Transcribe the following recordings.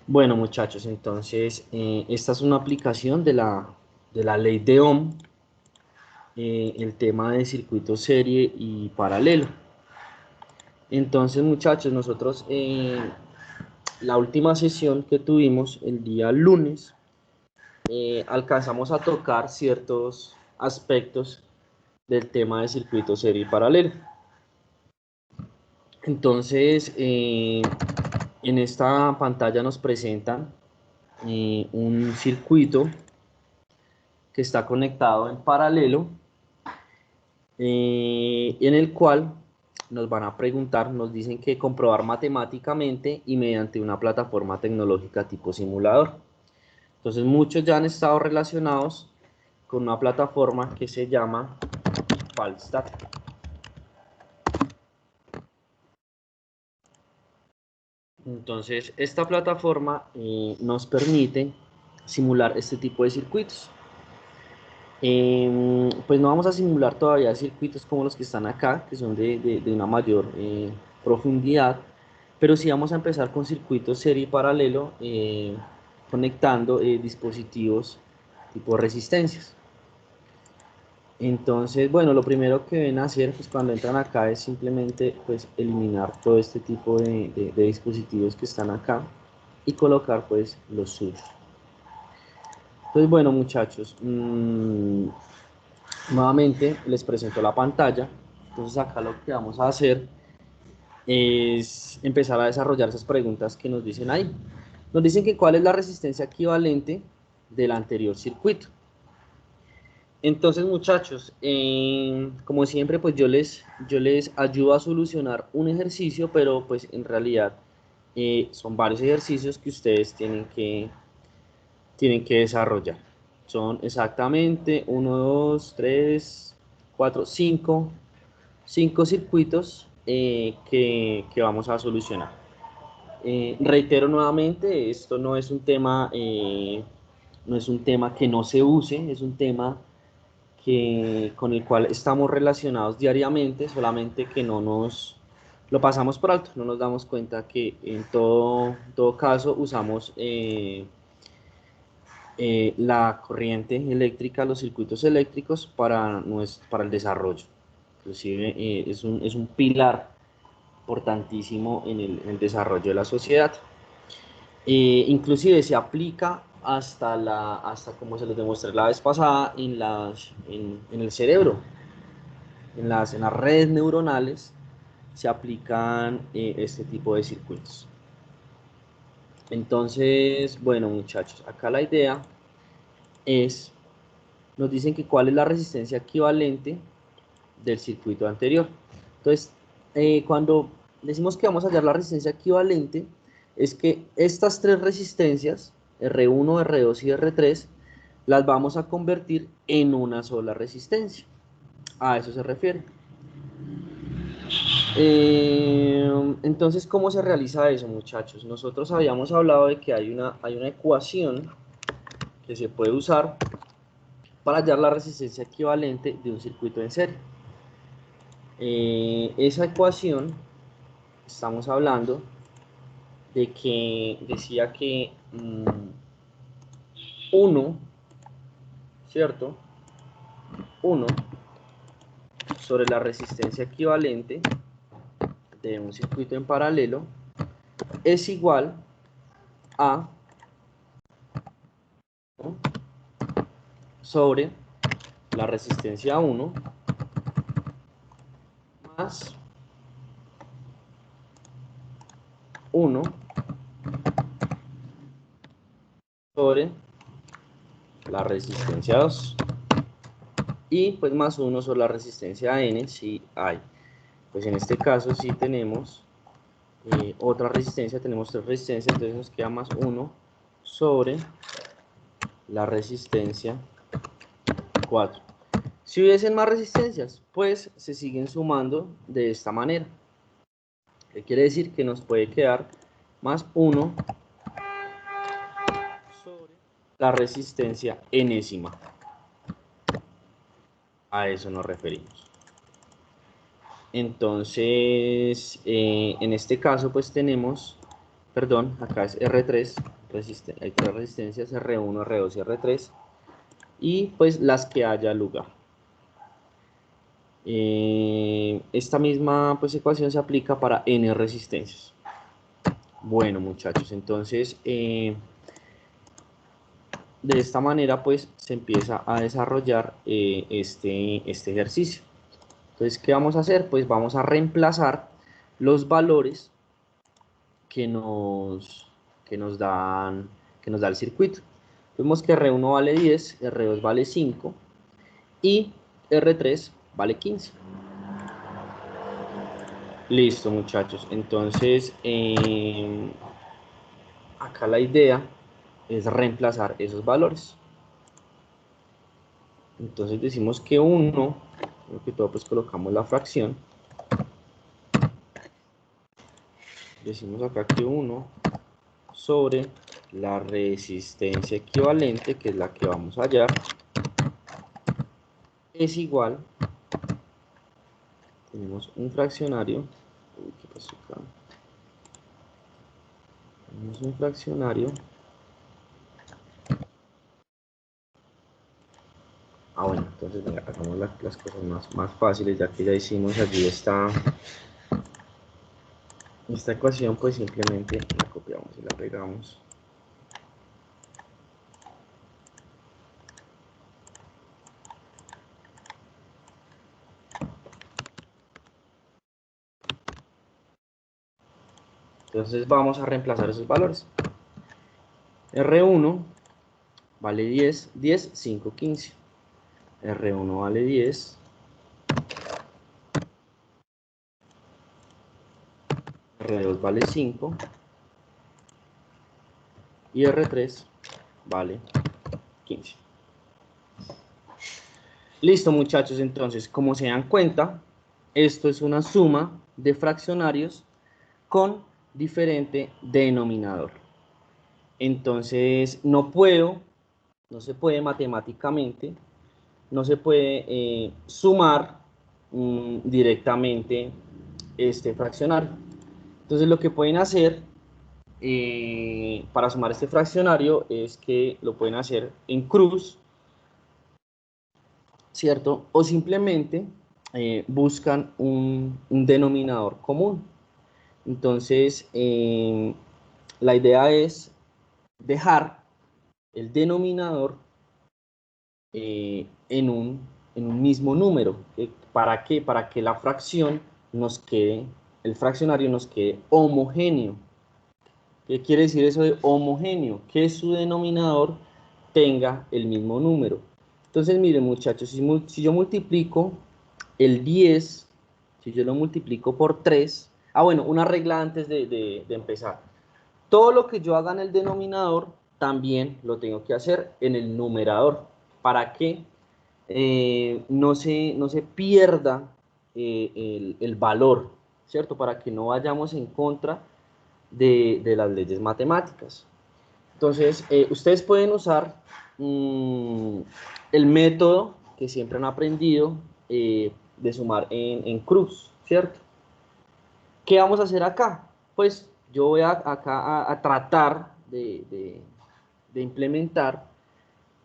Bueno, muchachos, entonces esta es una aplicación de la ley de Ohm, el tema de circuito serie y paralelo. Entonces, muchachos, nosotros la última sesión que tuvimos el día lunes, alcanzamos a tocar ciertos aspectos del tema de circuito serie y paralelo. Entonces, en esta pantalla nos presentan un circuito que está conectado en paralelo, en el cual nos van a preguntar, nos dicen que comprobar matemáticamente y mediante una plataforma tecnológica tipo simulador. Entonces muchos ya han estado relacionados con una plataforma que se llama Falstat. Entonces esta plataforma nos permite simular este tipo de circuitos. Pues no vamos a simular todavía circuitos como los que están acá, que son de una mayor profundidad, pero sí vamos a empezar con circuitos serie y paralelo, conectando dispositivos tipo resistencias. Entonces, bueno, lo primero que deben hacer pues, cuando entran acá es simplemente pues, eliminar todo este tipo de dispositivos que están acá y colocar pues los suyos. Entonces, bueno, muchachos, nuevamente les presento la pantalla. Entonces acá lo que vamos a hacer es empezar a desarrollar esas preguntas que nos dicen ahí. Nos dicen que cuál es la resistencia equivalente del anterior circuito. Entonces, muchachos, como siempre, pues yo les ayudo a solucionar un ejercicio, pero pues en realidad son varios ejercicios que ustedes tienen que desarrollar. Son exactamente uno, 2, 3, 4, 5 circuitos que vamos a solucionar. Reitero nuevamente, esto no es un tema que no se use, es un tema con el cual estamos relacionados diariamente, solamente que no nos lo pasamos por alto, no nos damos cuenta que en todo caso usamos la corriente eléctrica, los circuitos eléctricos para el desarrollo. Inclusive es un pilar importantísimo en el desarrollo de la sociedad. Inclusive se aplica hasta como se los demostré la vez pasada, en el cerebro, en las redes neuronales se aplican este tipo de circuitos. Entonces, bueno, muchachos, acá la idea es, nos dicen que cuál es la resistencia equivalente del circuito anterior. Entonces, cuando decimos que vamos a hallar la resistencia equivalente, es que estas tres resistencias, R1, R2 y R3, las vamos a convertir en una sola resistencia. A eso se refiere. Entonces, ¿cómo se realiza eso, muchachos? Nosotros habíamos hablado de que hay una ecuación que se puede usar para hallar la resistencia equivalente de un circuito en serie. Esa ecuación, estamos hablando de que decía que 1, ¿cierto? 1 sobre la resistencia equivalente de un circuito en paralelo es igual a, ¿no?, sobre la resistencia 1 más 1 sobre la resistencia 2 y pues más 1 sobre la resistencia n si hay. Pues en este caso si tenemos otra resistencia, tenemos tres resistencias, entonces nos queda más 1 sobre la resistencia 4. Si hubiesen más resistencias, pues se siguen sumando de esta manera. ¿Qué quiere decir? Que nos puede quedar más 1 sobre la resistencia enésima. A eso nos referimos. Entonces, en este caso, pues tenemos perdón, acá es R3, hay tres resistencias, R1, R2 y R3, y pues las que haya lugar. Esta misma pues ecuación se aplica para n resistencias. Bueno, muchachos, entonces de esta manera pues se empieza a desarrollar este ejercicio. Entonces, ¿qué vamos a hacer? Pues vamos a reemplazar los valores que nos da el circuito. Vemos que R1 vale 10, R2 vale 5 y R3 vale 15. Listo, muchachos. Entonces, acá la idea es reemplazar esos valores. Entonces decimos que 1, lo que todo pues colocamos la fracción. Decimos acá que 1 sobre la resistencia equivalente, que es la que vamos a hallar, es igual, tenemos un fraccionario, uy, ¿qué pasó acá? Tenemos un fraccionario, bueno, entonces venga, hagamos las cosas más fáciles, ya que ya hicimos allí esta ecuación, pues simplemente la copiamos y la pegamos. Entonces vamos a reemplazar esos valores. R1 vale 10, 10, 5, 15. R1 vale 10. R2 vale 5. Y R3 vale 15. Listo, muchachos. Entonces, como se dan cuenta, esto es una suma de fraccionarios con diferente denominador. Entonces, no se puede matemáticamente, no se puede sumar directamente este fraccionario. Entonces, lo que pueden hacer para sumar este fraccionario es que lo pueden hacer en cruz, ¿cierto? O simplemente buscan un denominador común. Entonces, la idea es dejar el denominador en un mismo número. ¿Para qué? Para que la fracción nos quede, el fraccionario nos quede homogéneo. ¿Qué quiere decir eso de homogéneo? Que su denominador tenga el mismo número. Entonces, miren, muchachos, si yo multiplico el 10, si yo lo multiplico por 3, bueno, una regla antes de empezar. Todo lo que yo haga en el denominador, también lo tengo que hacer en el numerador, para que no se pierda el valor, ¿cierto? Para que no vayamos en contra de las leyes matemáticas. Entonces, ustedes pueden usar el método que siempre han aprendido de sumar en cruz, ¿cierto? ¿Qué vamos a hacer acá? Pues yo voy acá a tratar de implementar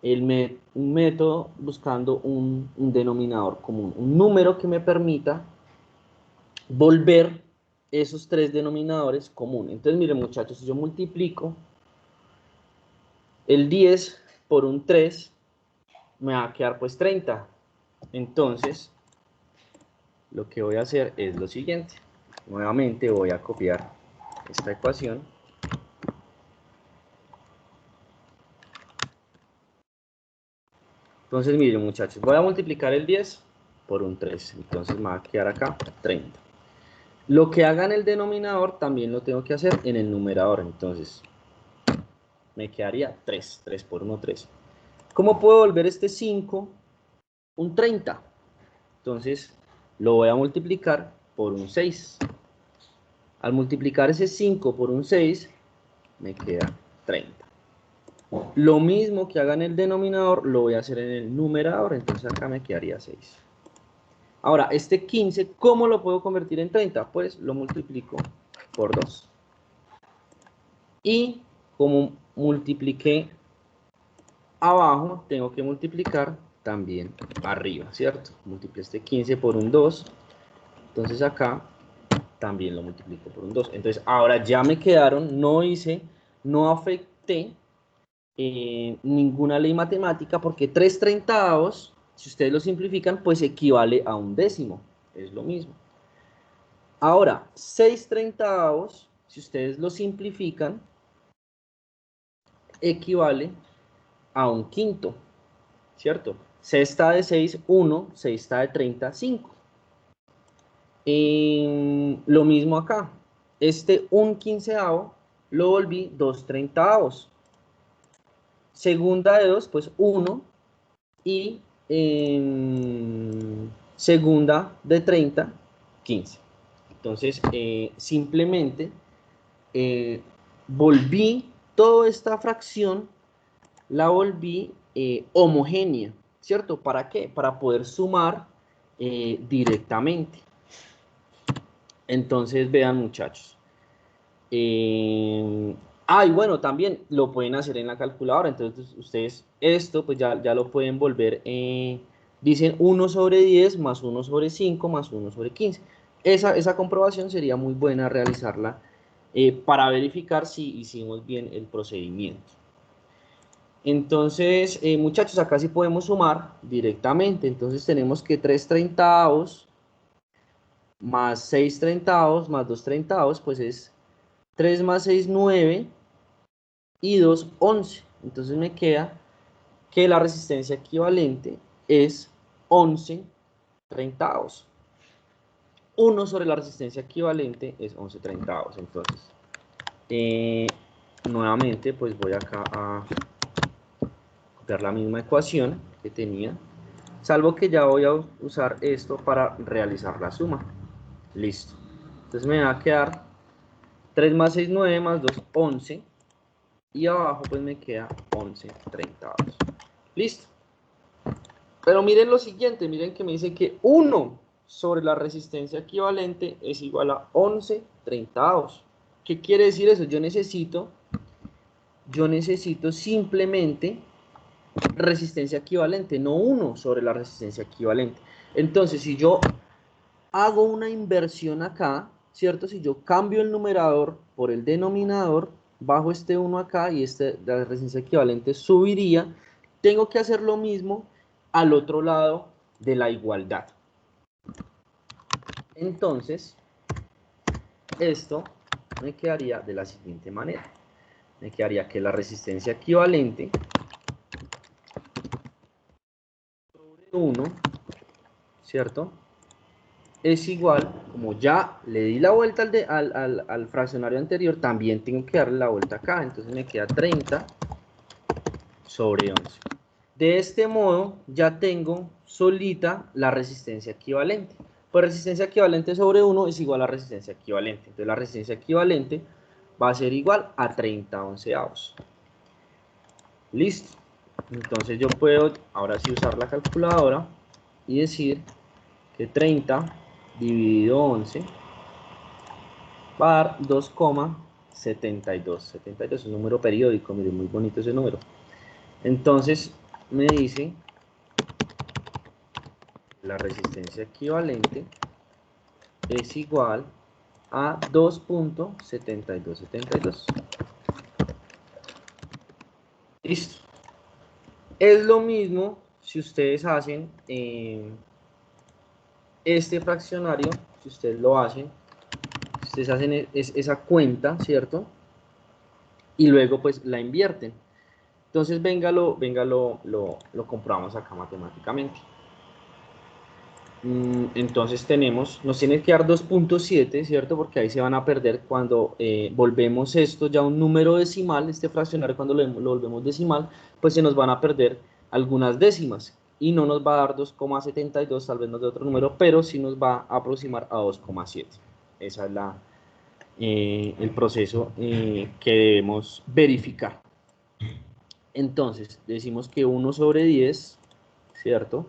un método buscando un denominador común, un número que me permita volver esos tres denominadores comunes. Entonces, miren, muchachos, si yo multiplico el 10 por un 3, me va a quedar pues 30. Entonces, lo que voy a hacer es lo siguiente. Nuevamente voy a copiar esta ecuación. Entonces, miren, muchachos, voy a multiplicar el 10 por un 3. Entonces, me va a quedar acá 30. Lo que haga en el denominador también lo tengo que hacer en el numerador. Entonces, me quedaría 3. 3 por 1, 3. ¿Cómo puedo volver este 5 un 30? Entonces, lo voy a multiplicar por un 6. Al multiplicar ese 5 por un 6, me queda 30. Lo mismo que haga en el denominador, lo voy a hacer en el numerador. Entonces, acá me quedaría 6. Ahora, este 15, ¿cómo lo puedo convertir en 30? Pues lo multiplico por 2. Y como multipliqué abajo, tengo que multiplicar también arriba, ¿cierto? Multipliqué este 15 por un 2, entonces acá también lo multiplico por un 2. Entonces ahora ya me quedaron, no afecté ninguna ley matemática porque 3/30, si ustedes lo simplifican, pues equivale a un décimo, es lo mismo. Ahora, 6/30, si ustedes lo simplifican, equivale a un quinto, ¿cierto? Sexta de 6, 1, sexta de 30, 5. Lo mismo acá. Este 1/15 lo volví 2/30. Segunda de 2, pues 1. Y segunda de 30, 15. Entonces, simplemente volví toda esta fracción, la volví homogénea, ¿cierto? ¿Para qué? Para poder sumar directamente. Entonces, vean, muchachos. Y bueno, también lo pueden hacer en la calculadora. Entonces, ustedes esto, pues ya lo pueden volver. Dicen 1/10 más 1/5 más 1/15. Esa comprobación sería muy buena realizarla para verificar si hicimos bien el procedimiento. Entonces, muchachos, acá sí podemos sumar directamente. Entonces, tenemos que 3/30 más 6/30 más 2/30, pues es 3 más 6, 9 y 2, 11. Entonces me queda que la resistencia equivalente es 11/30. 1 sobre la resistencia equivalente es 11/30. Entonces, nuevamente, pues voy acá a copiar la misma ecuación que tenía, salvo que ya voy a usar esto para realizar la suma. Listo. Entonces me va a quedar 3 más 6, 9 más 2, 11. Y abajo pues me queda 11/30. Listo. Pero miren lo siguiente, miren que me dice que 1 sobre la resistencia equivalente es igual a 11/30. ¿Qué quiere decir eso? Yo necesito simplemente resistencia equivalente, no 1 sobre la resistencia equivalente. Entonces, si yo hago una inversión acá, ¿cierto? Si yo cambio el numerador por el denominador, bajo este 1 acá y la resistencia equivalente subiría, tengo que hacer lo mismo al otro lado de la igualdad. Entonces, esto me quedaría de la siguiente manera. Me quedaría que la resistencia equivalente sobre 1, ¿cierto? Es igual, como ya le di la vuelta al fraccionario anterior, también tengo que darle la vuelta acá. Entonces me queda 30 sobre 11. De este modo ya tengo solita la resistencia equivalente. Pues resistencia equivalente sobre 1 es igual a resistencia equivalente. Entonces la resistencia equivalente va a ser igual a 30/11. Listo. Entonces yo puedo ahora sí usar la calculadora y decir que 30 dividido 11 va a dar 2,72. 72 es un número periódico, miren, muy bonito ese número. Entonces me dice la resistencia equivalente es igual a 2,7272. Listo. Es lo mismo si ustedes hacen este fraccionario, si ustedes lo hacen, si ustedes hacen esa cuenta, ¿cierto? Y luego pues la invierten. Entonces venga, lo comprobamos acá matemáticamente. Entonces nos tiene que dar 2,7, ¿cierto? Porque ahí se van a perder cuando volvemos esto ya un número decimal, este fraccionario cuando lo volvemos decimal, pues se nos van a perder algunas décimas y no nos va a dar 2,72, tal vez nos dé otro número, pero sí nos va a aproximar a 2,7. Esa es el proceso que debemos verificar. Entonces, decimos que 1 sobre 10, ¿cierto?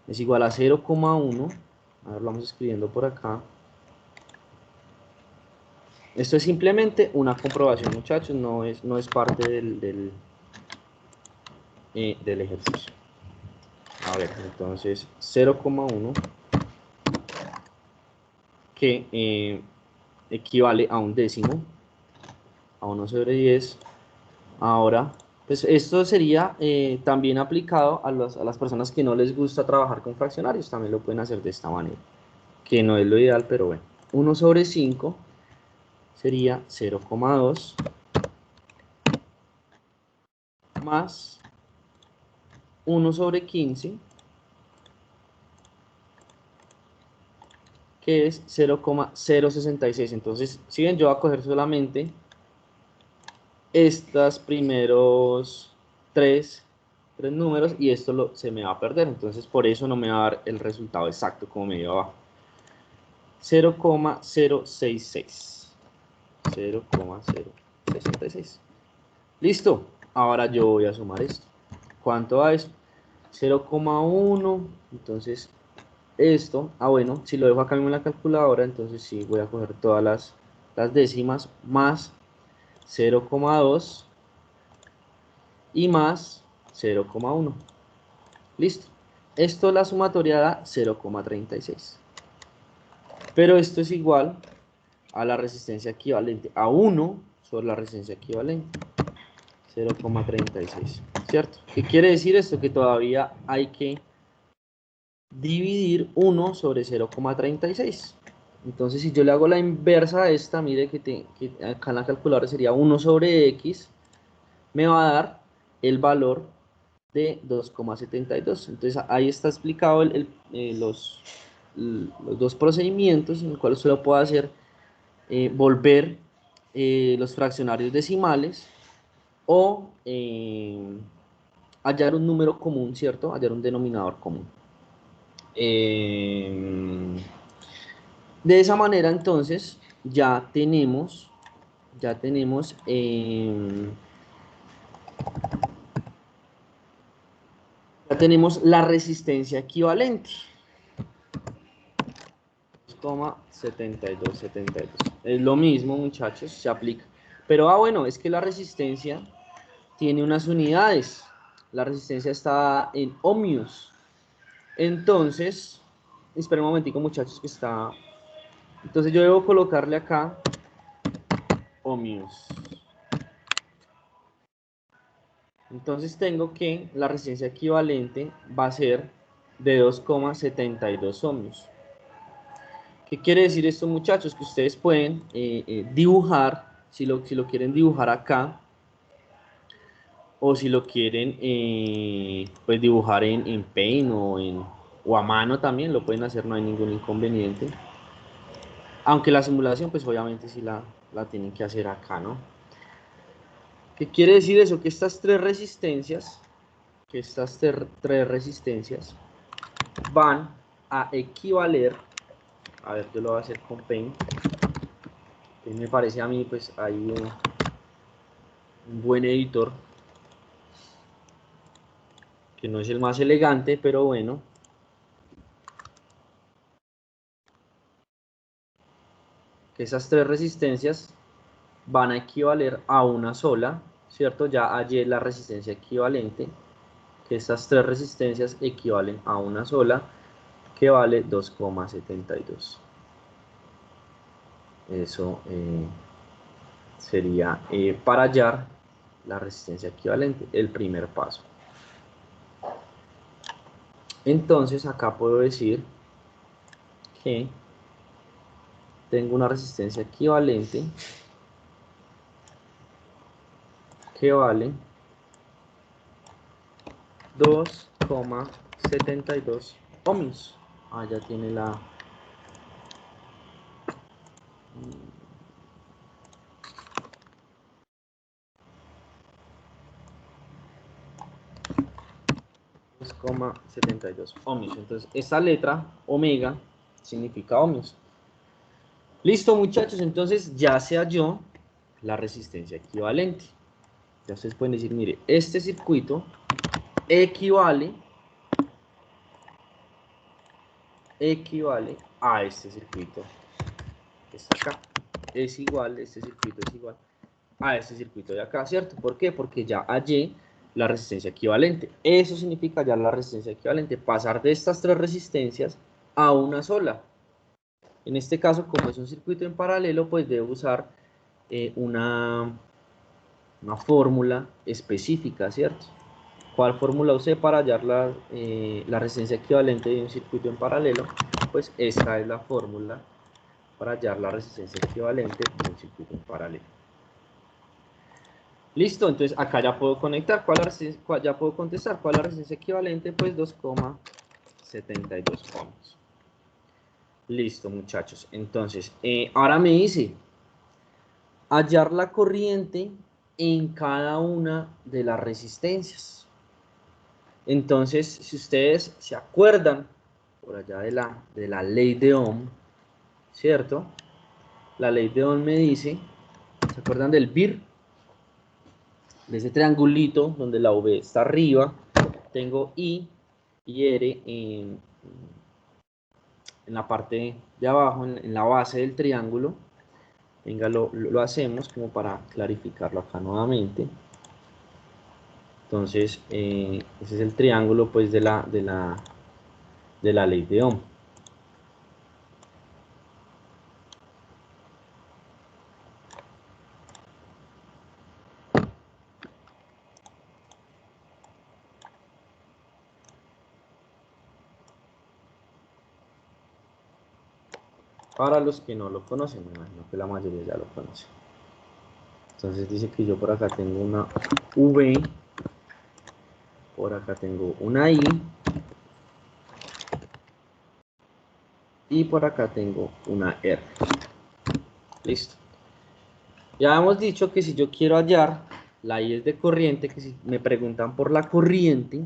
Es igual a 0,1. A ver, lo vamos escribiendo por acá. Esto es simplemente una comprobación, muchachos, no es parte del ejercicio. A ver, entonces 0,1 que equivale a un décimo, a 1 sobre 10. Ahora, pues esto sería también aplicado a las personas que no les gusta trabajar con fraccionarios, también lo pueden hacer de esta manera, que no es lo ideal, pero bueno. 1 sobre 5 sería 0,2 más 1 sobre 15, que es 0,066. Entonces, si bien yo voy a coger solamente estos primeros tres números y esto se me va a perder. Entonces, por eso no me va a dar el resultado exacto como me dio abajo. 0,066. 0,066. Listo. Ahora yo voy a sumar esto. ¿Cuánto va eso? 0,1. Entonces, esto, bueno, si lo dejo acá mismo en la calculadora, entonces sí, voy a coger todas las décimas, más 0,2 y más 0,1. Listo. Esto la sumatoria da 0,36. Pero esto es igual a la resistencia equivalente, a 1 sobre la resistencia equivalente. 0,36, ¿cierto? ¿Qué quiere decir esto? Que todavía hay que dividir 1 sobre 0,36. Entonces, si yo le hago la inversa a esta, mire que acá en la calculadora sería 1 sobre x, me va a dar el valor de 2,72. Entonces, ahí está explicado los dos procedimientos en los cuales usted lo puede hacer, volver los fraccionarios decimales o hallar un número común, ¿cierto? Hallar un denominador común. De esa manera, entonces, ya tenemos la resistencia equivalente. 2,7272. Es lo mismo, muchachos, se aplica. Pero, bueno, es que la resistencia tiene unas unidades. La resistencia está en ohmios. Entonces, esperen un momentico, muchachos, que está... Entonces yo debo colocarle acá ohmios. Entonces tengo que la resistencia equivalente va a ser de 2,72 ohmios. ¿Qué quiere decir esto, muchachos? Que ustedes pueden dibujar, si lo quieren dibujar acá, o si lo quieren pues dibujar en Paint o a mano también, lo pueden hacer, no hay ningún inconveniente. Aunque la simulación, pues obviamente sí la tienen que hacer acá, ¿no? ¿Qué quiere decir eso? Que estas tres resistencias, van a equivaler, a ver, yo lo voy a hacer con Paint. Me parece a mí, pues, hay un buen editor, que no es el más elegante, pero bueno. Que esas tres resistencias van a equivaler a una sola, ¿cierto? Ya hallé la resistencia equivalente, que estas tres resistencias equivalen a una sola, que vale 2,72. Eso sería para hallar la resistencia equivalente, el primer paso. Entonces acá puedo decir que tengo una resistencia equivalente que vale 2,72 ohmios. Ya tiene la... 2,72 ohmios. Entonces, esta letra, omega, significa ohmios. Listo, muchachos. Entonces, ya se halló la resistencia equivalente. Ya ustedes pueden decir, mire, este circuito equivale a este circuito que está acá. es igual, este circuito es igual a este circuito de acá, ¿cierto? ¿Por qué? Porque ya hallé la resistencia equivalente. Eso significa ya la resistencia equivalente, pasar de estas tres resistencias a una sola. En este caso, como es un circuito en paralelo, pues debo usar una fórmula específica, ¿cierto? ¿Cuál fórmula usé para hallar la resistencia equivalente de un circuito en paralelo? Pues esta es la fórmula para hallar la resistencia equivalente de un circuito en paralelo. Listo, entonces acá ya puedo conectar, ya puedo contestar cuál es la resistencia equivalente, pues 2,72 ohms. Listo, muchachos. Entonces, ahora me dice hallar la corriente en cada una de las resistencias. Entonces, si ustedes se acuerdan por allá de la ley de Ohm, ¿cierto? La ley de Ohm me dice, ¿se acuerdan del BIR? De ese triangulito donde la V está arriba, tengo I y R en la parte de abajo, en la base del triángulo. Venga, lo hacemos como para clarificarlo acá nuevamente. Entonces, ese es el triángulo pues de la ley de Ohm. Para los que no lo conocen, me imagino que la mayoría ya lo conocen. Entonces dice que yo por acá tengo una V, por acá tengo una I, y por acá tengo una R. Listo. Ya hemos dicho que si yo quiero hallar, la I es de corriente, que si me preguntan por la corriente,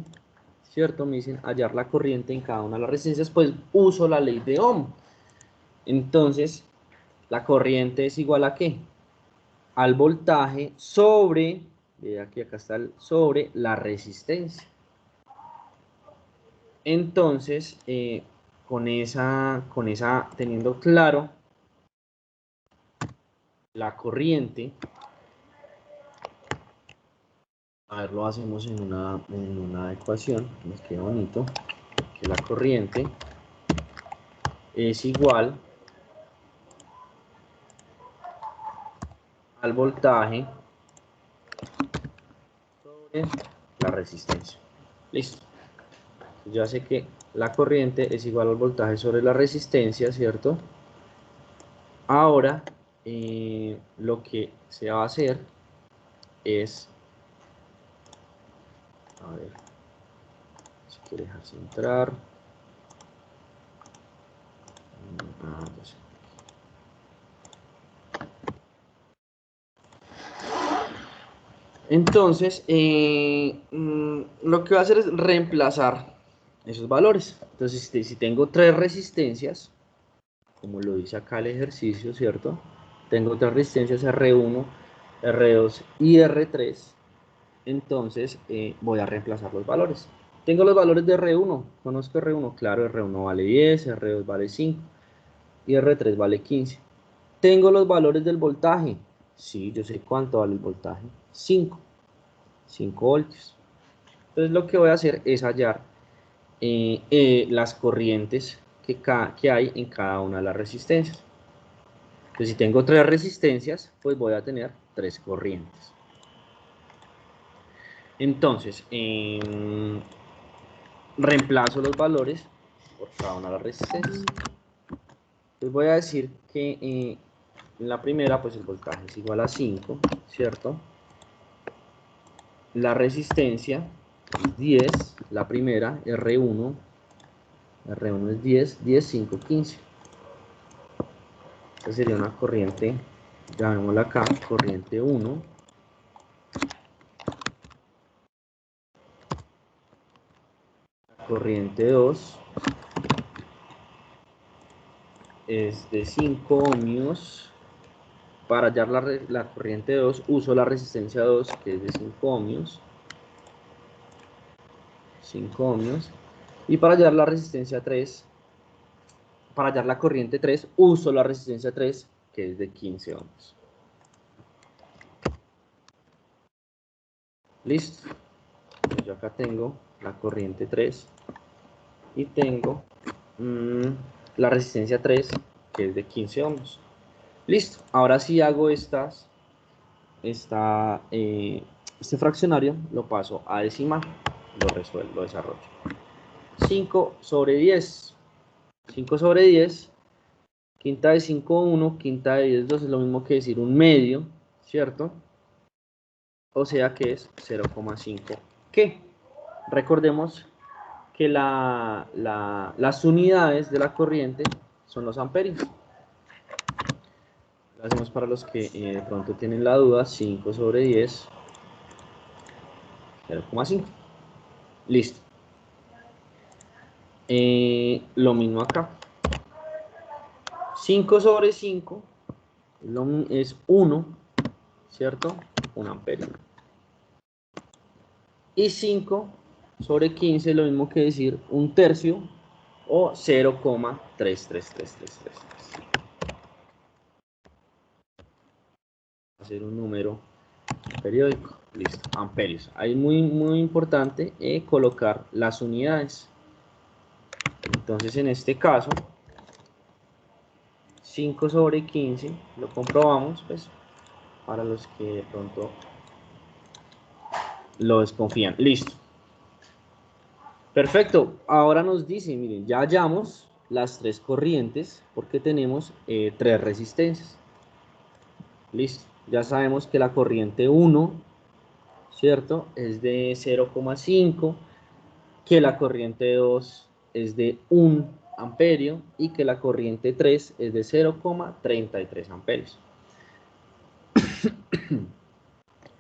¿cierto? Me dicen hallar la corriente en cada una de las resistencias, pues uso la ley de Ohm. Entonces, la corriente es igual a ¿qué? Al voltaje sobre, aquí acá está sobre la resistencia. Entonces, teniendo claro la corriente, a ver, lo hacemos en una ecuación, nos queda bonito, que la corriente es igual al voltaje sobre la resistencia. Listo. Ya sé que la corriente es igual al voltaje sobre la resistencia, ¿cierto? Ahora, lo que se va a hacer es, a ver, si quiere dejarse entrar. Ya sé. Entonces, lo que voy a hacer es reemplazar esos valores. Entonces, si tengo tres resistencias, como lo dice acá el ejercicio, ¿cierto? Tengo tres resistencias R1, R2 y R3. Entonces, voy a reemplazar los valores. Tengo los valores de R1. Conozco R1, claro, R1 vale 10, R2 vale 5 y R3 vale 15. Tengo los valores del voltaje. Sí, yo sé cuánto vale el voltaje. 5 voltios. Entonces lo que voy a hacer es hallar las corrientes que hay en cada una de las resistencias. Entonces si tengo tres resistencias, pues voy a tener tres corrientes. Entonces, reemplazo los valores por cada una de las resistencias. Les voy a decir que en la primera, pues el voltaje es igual a 5, ¿cierto? La resistencia es 10, la primera, R1 es 10, 10, 5, 15. Esta sería una corriente, llamémosla acá, corriente 1. Corriente 2 es de 5 ohmios. Para hallar la corriente 2 uso la resistencia 2, que es de 5 ohmios. 5 ohmios. Y para hallar la resistencia 3, para hallar la corriente 3, uso la resistencia 3, que es de 15 ohms. Listo. Yo acá tengo la corriente 3 y tengo la resistencia 3, que es de 15 ohms. Listo. Ahora sí hago este fraccionario, lo paso a decimal, lo resuelvo, lo desarrollo. 5 sobre 10. 5 sobre 10. Quinta de 5, 1. Quinta de 10, 2. Es lo mismo que decir un medio, ¿cierto? O sea que es 0,5. ¿Qué? Recordemos que las unidades de la corriente son los amperios. Lo hacemos para los que de pronto tienen la duda. 5 sobre 10, 0,5. Listo. Lo mismo acá. 5 sobre 5 es 1, ¿cierto? 1 amperio. Y 5 sobre 15 es lo mismo que decir un tercio o 0,33333. Va a ser un número periódico. Listo, amperios. Ahí muy importante colocar las unidades. Entonces en este caso 5 sobre 15 lo comprobamos, pues, para los que de pronto lo desconfían. Listo. Perfecto. Ahora nos dice, miren, ya hallamos las tres corrientes porque tenemos tres resistencias. Listo. Ya sabemos que la corriente 1, ¿cierto?, es de 0,5, que la corriente 2 es de 1 amperio y que la corriente 3 es de 0,33 amperios.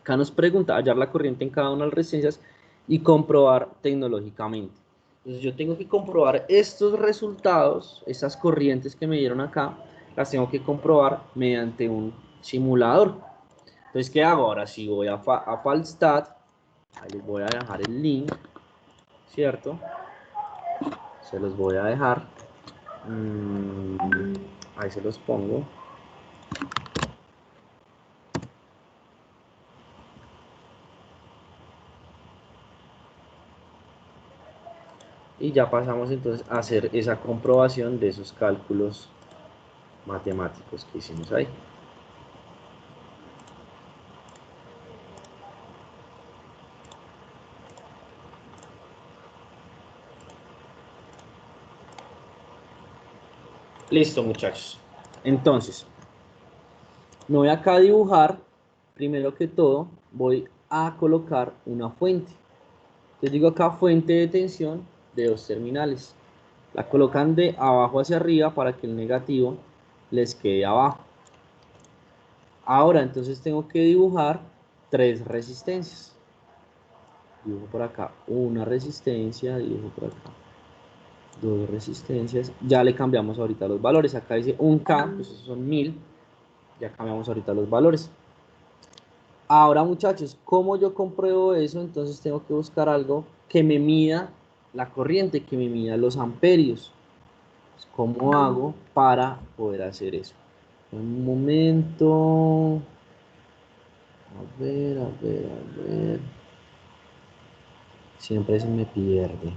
Acá nos pregunta hallar la corriente en cada una de las resistencias y comprobar tecnológicamente. Entonces yo tengo que comprobar estos resultados, estas corrientes que me dieron acá, las tengo que comprobar mediante un simulador. Entonces, ¿qué hago? Ahora sí voy a Falstat, ahí les voy a dejar el link, ¿cierto? Se los voy a dejar, ahí se los pongo. Y ya pasamos entonces a hacer esa comprobación de esos cálculos matemáticos que hicimos ahí. Listo, muchachos. Entonces, me voy acá a dibujar. Primero que todo, voy a colocar una fuente. Entonces digo acá fuente de tensión de dos terminales. La colocan de abajo hacia arriba para que el negativo les quede abajo. Ahora, entonces tengo que dibujar tres resistencias. Dibujo por acá una resistencia, dibujo por acá dos resistencias. Ya le cambiamos ahorita los valores. Acá dice 1K, pues esos son 1000. Ya cambiamos ahorita los valores. Ahora, muchachos, ¿cómo yo compruebo eso? Entonces tengo que buscar algo que me mida la corriente, que me mida los amperios. ¿Cómo hago para poder hacer eso? Un momento. A ver, a ver, a ver. Siempre se me pierde.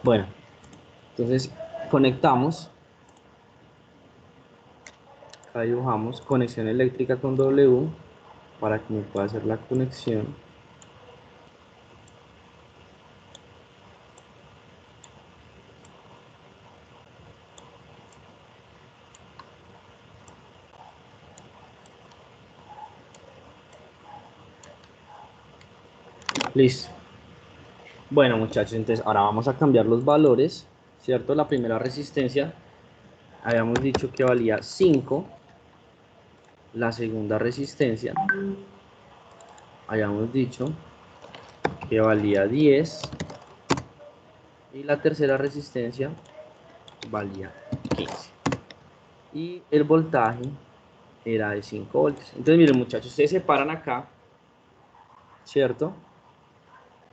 Bueno, entonces conectamos. Acá dibujamos conexión eléctrica con W para que me pueda hacer la conexión. Listo. Bueno, muchachos, entonces ahora vamos a cambiar los valores, ¿cierto? La primera resistencia habíamos dicho que valía 5. La segunda resistencia habíamos dicho que valía 10. Y la tercera resistencia valía 15. Y el voltaje era de 5 voltios. Entonces, miren, muchachos, ustedes se paran acá, ¿cierto?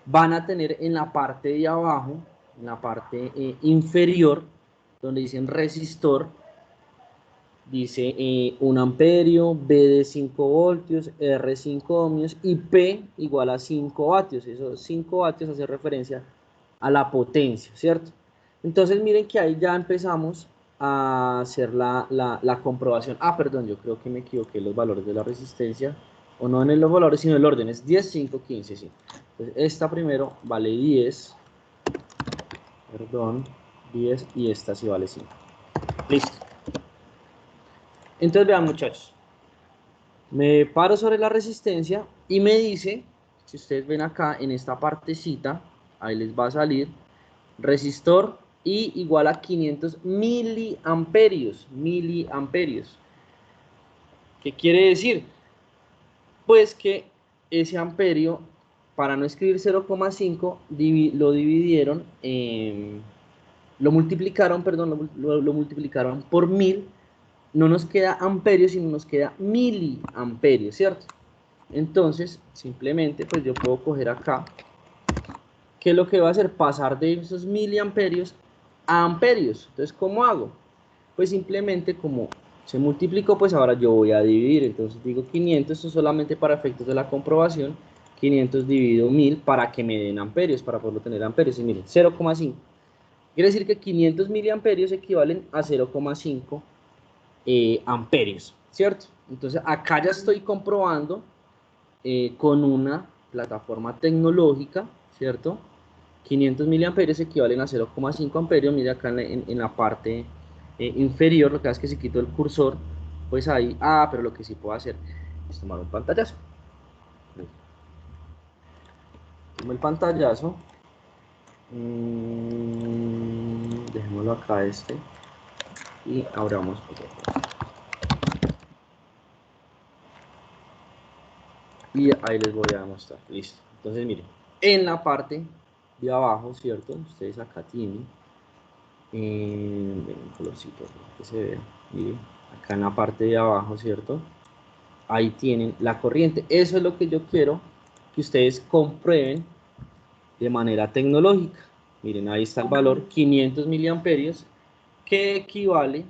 Van a tener en la parte de abajo, en la parte inferior, donde dicen resistor, dice 1 amperio, B de 5 voltios, R 5 ohmios y P igual a 5 vatios. Esos 5 vatios hace referencia a la potencia, ¿cierto? Entonces miren que ahí ya empezamos a hacer la comprobación. Ah, perdón, yo creo que me equivoqué los valores de la resistencia. O no en los valores, sino el orden. Es 10, 5, 15, sí. Entonces esta primero vale 10. Perdón, 10 y esta sí vale 5. Listo. Entonces vean, muchachos. Me paro sobre la resistencia y me dice, si ustedes ven acá en esta partecita, ahí les va a salir resistor I igual a 500 miliamperios. Miliamperios. ¿Qué quiere decir? Pues que ese amperio, para no escribir 0,5, lo dividieron, lo multiplicaron, perdón, lo multiplicaron por 1000. No nos queda amperios, sino nos queda miliamperios, ¿cierto? Entonces, simplemente, pues yo puedo coger acá, que es lo que va a hacer pasar de esos miliamperios a amperios. Entonces, ¿cómo hago? Pues simplemente como se multiplicó, pues ahora yo voy a dividir. Entonces digo 500, esto solamente para efectos de la comprobación. 500 dividido 1000 para que me den amperios, para poderlo tener amperios. Y miren, 0,5. Quiere decir que 500 miliamperios equivalen a 0,5 amperios, ¿cierto? Entonces acá ya estoy comprobando con una plataforma tecnológica, ¿cierto? 500 miliamperios equivalen a 0,5 amperios. Mira acá en la parte inferior, lo que hace es que si quito el cursor, pues ahí, pero lo que sí puedo hacer es tomar un pantallazo. Tomo el pantallazo, dejémoslo acá y abramos otro. Y ahí les voy a demostrar, listo. Entonces miren, en la parte de abajo, ¿cierto? Ustedes acá tienen un colorcito que se vea, miren, acá en la parte de abajo, ¿cierto? Ahí tienen la corriente. Eso es lo que yo quiero que ustedes comprueben de manera tecnológica. Miren, ahí está el valor 500 miliamperios que equivale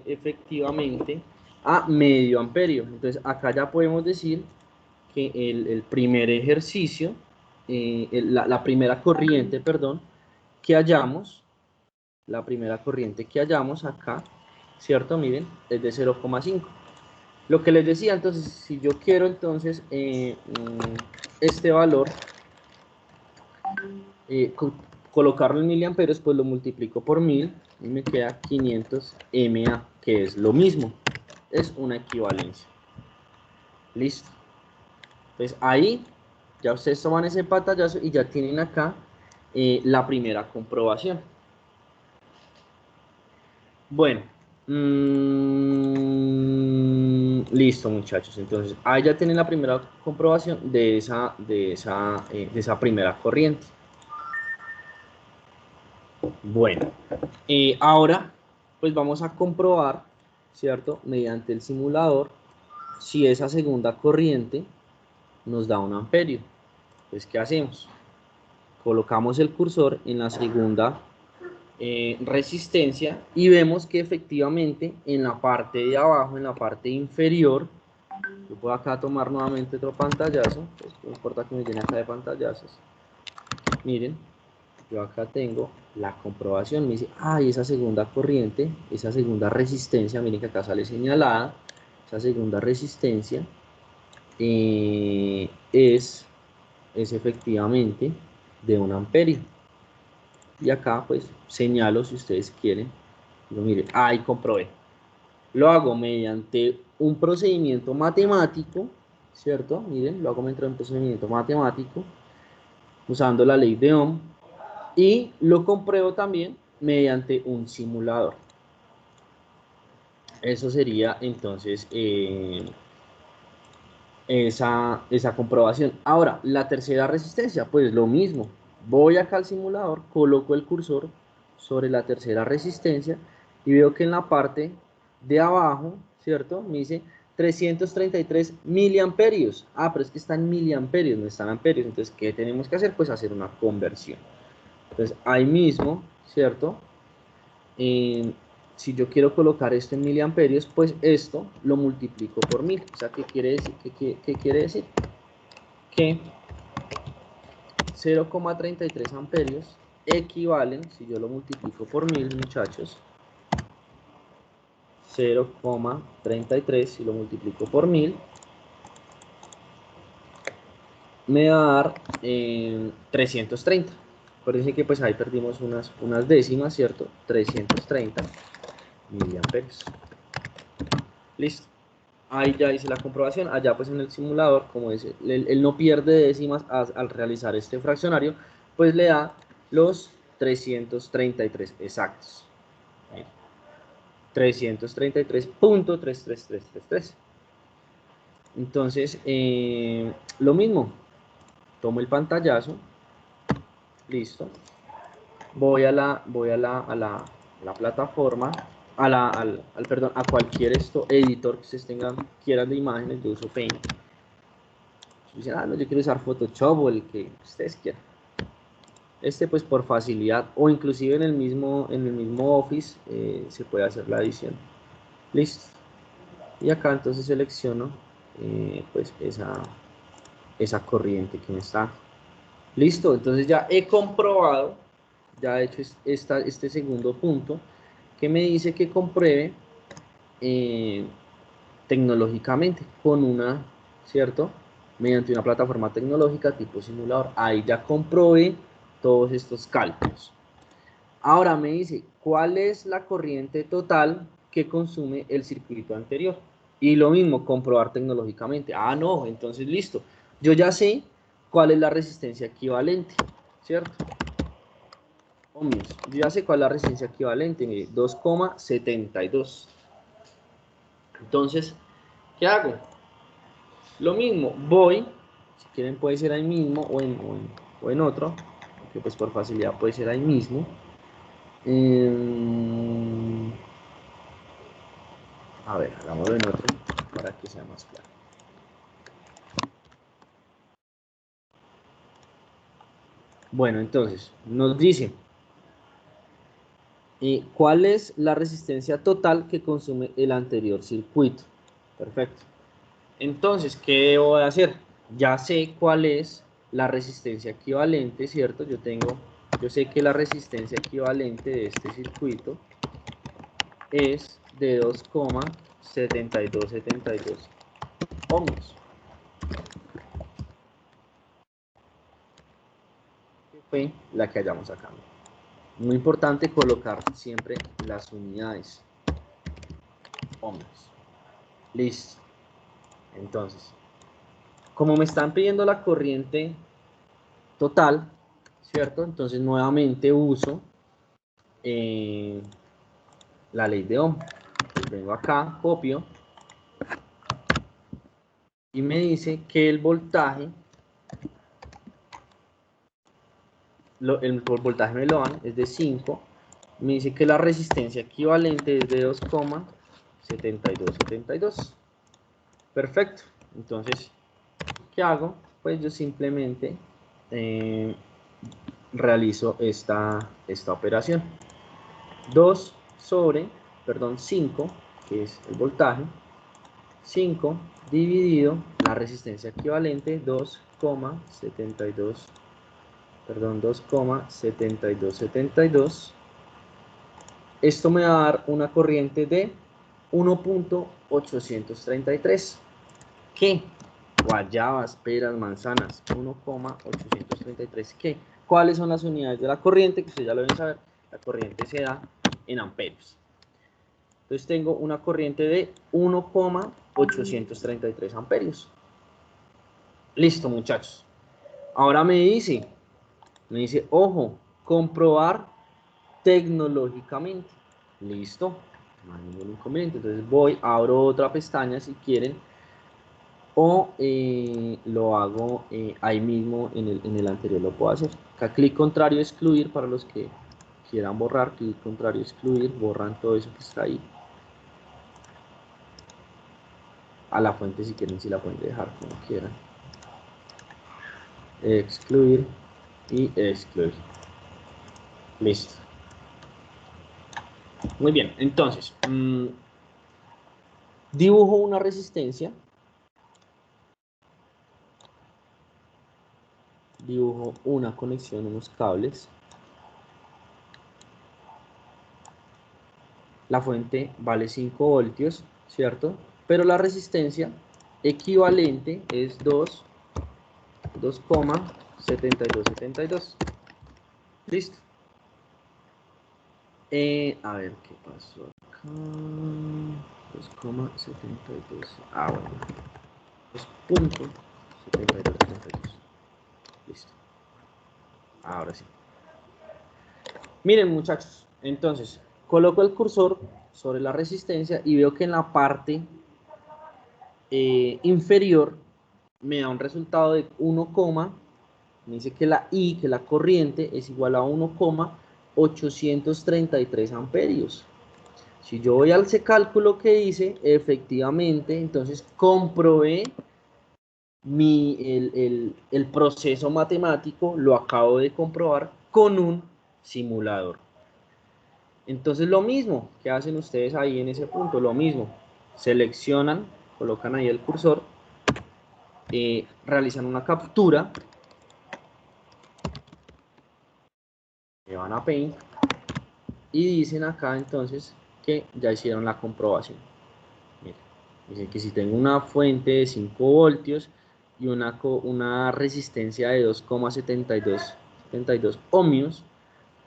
efectivamente a medio amperio. Entonces acá ya podemos decir que el primer ejercicio, la primera corriente, perdón, que hallamos, acá, ¿cierto? Miren, es de 0,5. Lo que les decía, entonces, si yo quiero entonces este valor, colocarlo en miliamperios, pues lo multiplico por 1000 y me queda 500 mA, que es lo mismo, es una equivalencia. Listo. Entonces ahí ya ustedes toman ese pantallazo y ya tienen acá la primera comprobación. Bueno, listo, muchachos. Entonces ahí ya tienen la primera comprobación de esa primera corriente. Bueno, ahora pues vamos a comprobar, ¿cierto? Mediante el simulador, si esa segunda corriente nos da un amperio. Entonces, ¿qué hacemos? Colocamos el cursor en la segunda resistencia y vemos que efectivamente en la parte de abajo, en la parte inferior, yo puedo acá tomar nuevamente otro pantallazo, pues no importa que me llene acá de pantallazos. Miren, yo acá tengo la comprobación, me dice, y esa segunda corriente, esa segunda resistencia, miren que acá sale señalada, esa segunda resistencia es efectivamente de 1 amperio. Y acá pues señalo si ustedes quieren, digo, miren, ahí comprobé. Lo hago mediante un procedimiento matemático, ¿cierto? Miren, lo hago mediante un procedimiento matemático, usando la ley de Ohm, y lo compruebo también mediante un simulador. Eso sería entonces esa comprobación. Ahora, la tercera resistencia, pues lo mismo. Voy acá al simulador, coloco el cursor, sobre la tercera resistencia y veo que en la parte de abajo, ¿cierto? Me dice 333 miliamperios. Ah, pero es que está en miliamperios, no están amperios. Entonces, ¿qué tenemos que hacer? Pues hacer una conversión. Entonces, ahí mismo, ¿cierto? Si yo quiero colocar esto en miliamperios, pues esto lo multiplico por 1000. O sea, ¿qué quiere decir? ¿Qué quiere decir? Que 0,33 amperios equivalen, si yo lo multiplico por 1000, muchachos, 0,33 si lo multiplico por 1000, me va a dar 330. Parece que pues ahí perdimos unas décimas, ¿cierto? 330 miliamperios. Listo. Ahí ya hice la comprobación. Allá pues en el simulador, como dice, él no pierde décimas al realizar este fraccionario, pues le da los 333 exactos. 333.33333. Entonces, lo mismo, tomo el pantallazo, listo, voy a la plataforma, perdón, a cualquier editor que ustedes quieran de imágenes de uso Paint. Si dicen, no, yo quiero usar Photoshop o el que ustedes quieran. Pues por facilidad, o inclusive en el mismo Office se puede hacer la edición. Listo. Y acá entonces selecciono pues esa corriente que me está. Listo, entonces ya he comprobado, ya he hecho este segundo punto, que me dice que compruebe tecnológicamente con ¿cierto? Mediante una plataforma tecnológica tipo simulador. Ahí ya comprobé todos estos cálculos. Ahora me dice, ¿cuál es la corriente total que consume el circuito anterior? Y lo mismo, comprobar tecnológicamente. Ah, no, entonces listo. Yo ya sé cuál es la resistencia equivalente, ¿cierto? Ohmios. Yo ya sé cuál es la resistencia equivalente, mire, 2,72. Entonces, ¿qué hago? Lo mismo, voy, si quieren puede ser ahí mismo o en otro, que pues por facilidad puede ser ahí mismo. A ver, hagámoslo en otro para que sea más claro. Bueno, entonces, nos dice, ¿cuál es la resistencia total que consume el anterior circuito? Perfecto. Entonces, ¿qué debo de hacer? Ya sé cuál es la resistencia equivalente, ¿cierto? Yo sé que la resistencia equivalente de este circuito es de 2,7272 ohmios. Que fue la que hayamos sacado. Muy importante colocar siempre las unidades ohmios. Listo. Entonces, como me están pidiendo la corriente total, ¿cierto? Entonces nuevamente uso la ley de Ohm. Pues vengo acá, copio y me dice que el voltaje, el voltaje me lo dan, es de 5. Me dice que la resistencia equivalente es de 2,7272. Perfecto. Entonces, ¿qué hago? Pues yo simplemente realizo esta operación. 5, que es el voltaje, 5 dividido la resistencia equivalente, 2,72, perdón, 2,7272. Esto me va a dar una corriente de 1,833. ¿Qué? Guayabas, peras, manzanas, 1,833. ¿Qué? ¿Cuáles son las unidades de la corriente? Que ustedes ya lo deben saber. La corriente se da en amperios. Entonces tengo una corriente de 1,833 amperios. Listo, muchachos. Ahora me dice, ojo, comprobar tecnológicamente. Listo, no hay ningún inconveniente. Entonces voy, abro otra pestaña si quieren, o lo hago ahí mismo en el anterior, lo puedo hacer. Acá clic contrario, excluir para los que quieran borrar, clic contrario excluir, borran todo eso que está ahí. A la fuente si quieren, si la pueden dejar como quieran. Excluir y excluir. Listo. Muy bien, entonces, dibujo una resistencia. Dibujo una conexión, unos cables. La fuente vale 5 voltios, ¿cierto? Pero la resistencia equivalente es 2,7272. Listo. A ver qué pasó acá. 2,72. Ah, bueno. 2,7272. Listo. Ahora sí. Miren, muchachos. Entonces, coloco el cursor sobre la resistencia y veo que en la parte inferior me da un resultado de 1, me dice que la I, que la corriente es igual a 1,833 amperios. Si yo voy al cálculo que hice, efectivamente, entonces comprobé el proceso matemático, lo acabo de comprobar con un simulador. Entonces lo mismo que hacen ustedes ahí en ese punto, lo mismo, seleccionan, colocan ahí el cursor, realizan una captura, le van a Paint y dicen acá entonces que ya hicieron la comprobación. Miren, dicen que si tengo una fuente de 5 voltios y una resistencia de 2,72 ohmios,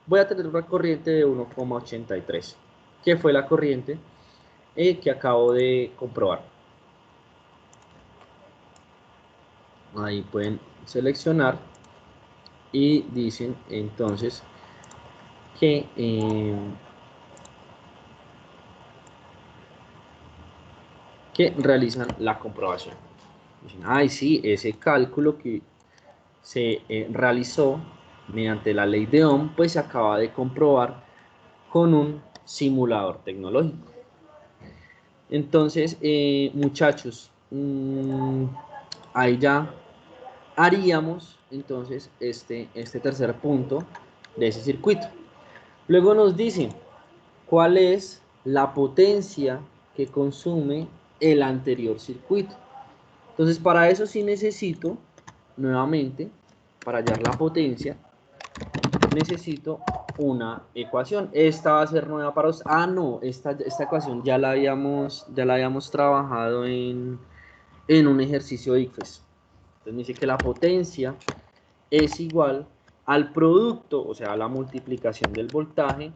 voy a tener una corriente de 1,83. ¿Qué fue la corriente que acabo de comprobar? Ahí pueden seleccionar y dicen entonces que realizan la comprobación. Dicen, ay, sí, ese cálculo que se realizó mediante la ley de Ohm, pues se acaba de comprobar con un simulador tecnológico. Entonces, muchachos, ahí ya haríamos entonces este tercer punto de ese circuito. Luego nos dicen cuál es la potencia que consume el anterior circuito. Entonces, para eso sí necesito, nuevamente, para hallar la potencia, necesito una ecuación. Esta va a ser nueva para ustedes. Ah, no, esta ecuación ya la habíamos trabajado en un ejercicio de ICFES. Entonces me dice que la potencia es igual al producto, o sea, a la multiplicación del voltaje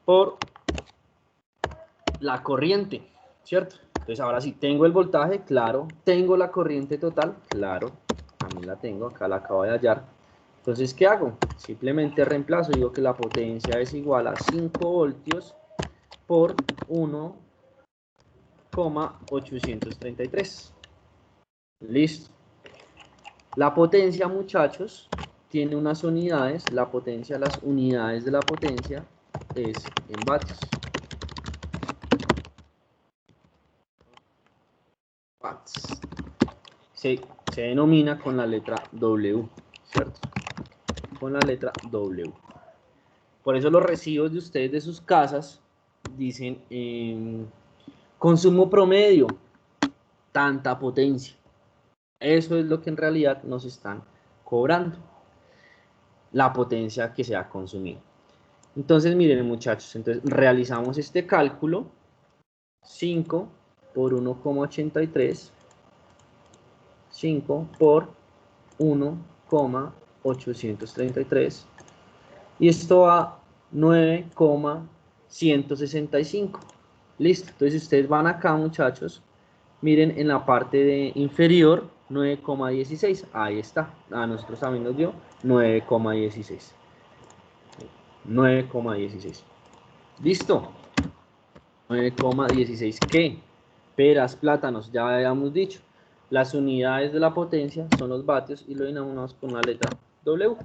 por la corriente, ¿cierto? Entonces ahora sí, tengo el voltaje, claro. Tengo la corriente total, claro. También la tengo, acá la acabo de hallar. Entonces, ¿qué hago? Simplemente reemplazo, digo que la potencia es igual a 5 voltios por 1,833. Listo. La potencia, muchachos, tiene unas unidades. La potencia, las unidades de la potencia es en vatios. Watts. Se denomina con la letra W, ¿cierto? Con la letra W. Por eso los recibos de ustedes de sus casas dicen consumo promedio, tanta potencia. Eso es lo que en realidad nos están cobrando, la potencia que se ha consumido. Entonces, miren, muchachos, entonces realizamos este cálculo. 5 por 1,83, 5 por 1,833, y esto a 9,165. Listo. Entonces ustedes van acá, muchachos, miren en la parte de inferior 9,16. Ahí está. A nosotros también nos dio 9,16. 9,16. Listo. 9,16. ¿Qué? Peras, plátanos, ya habíamos dicho. Las unidades de la potencia son los vatios y lo denominamos con la letra W.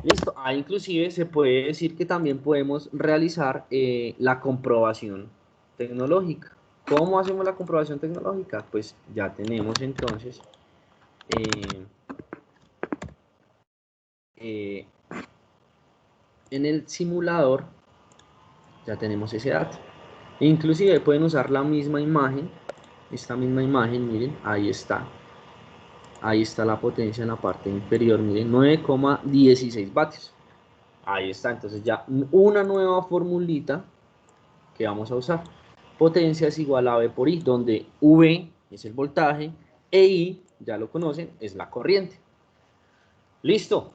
Listo. Ah, inclusive se puede decir que también podemos realizar la comprobación tecnológica. ¿Cómo hacemos la comprobación tecnológica? Pues ya tenemos entonces eh, eh, en el simulador, ya tenemos ese dato. Inclusive pueden usar la misma imagen, esta misma imagen, miren, ahí está. Ahí está la potencia en la parte inferior, miren, 9,16 vatios. Ahí está, entonces ya una nueva formulita que vamos a usar. Potencia es igual a V por I, donde V es el voltaje e I, ya lo conocen, es la corriente. Listo,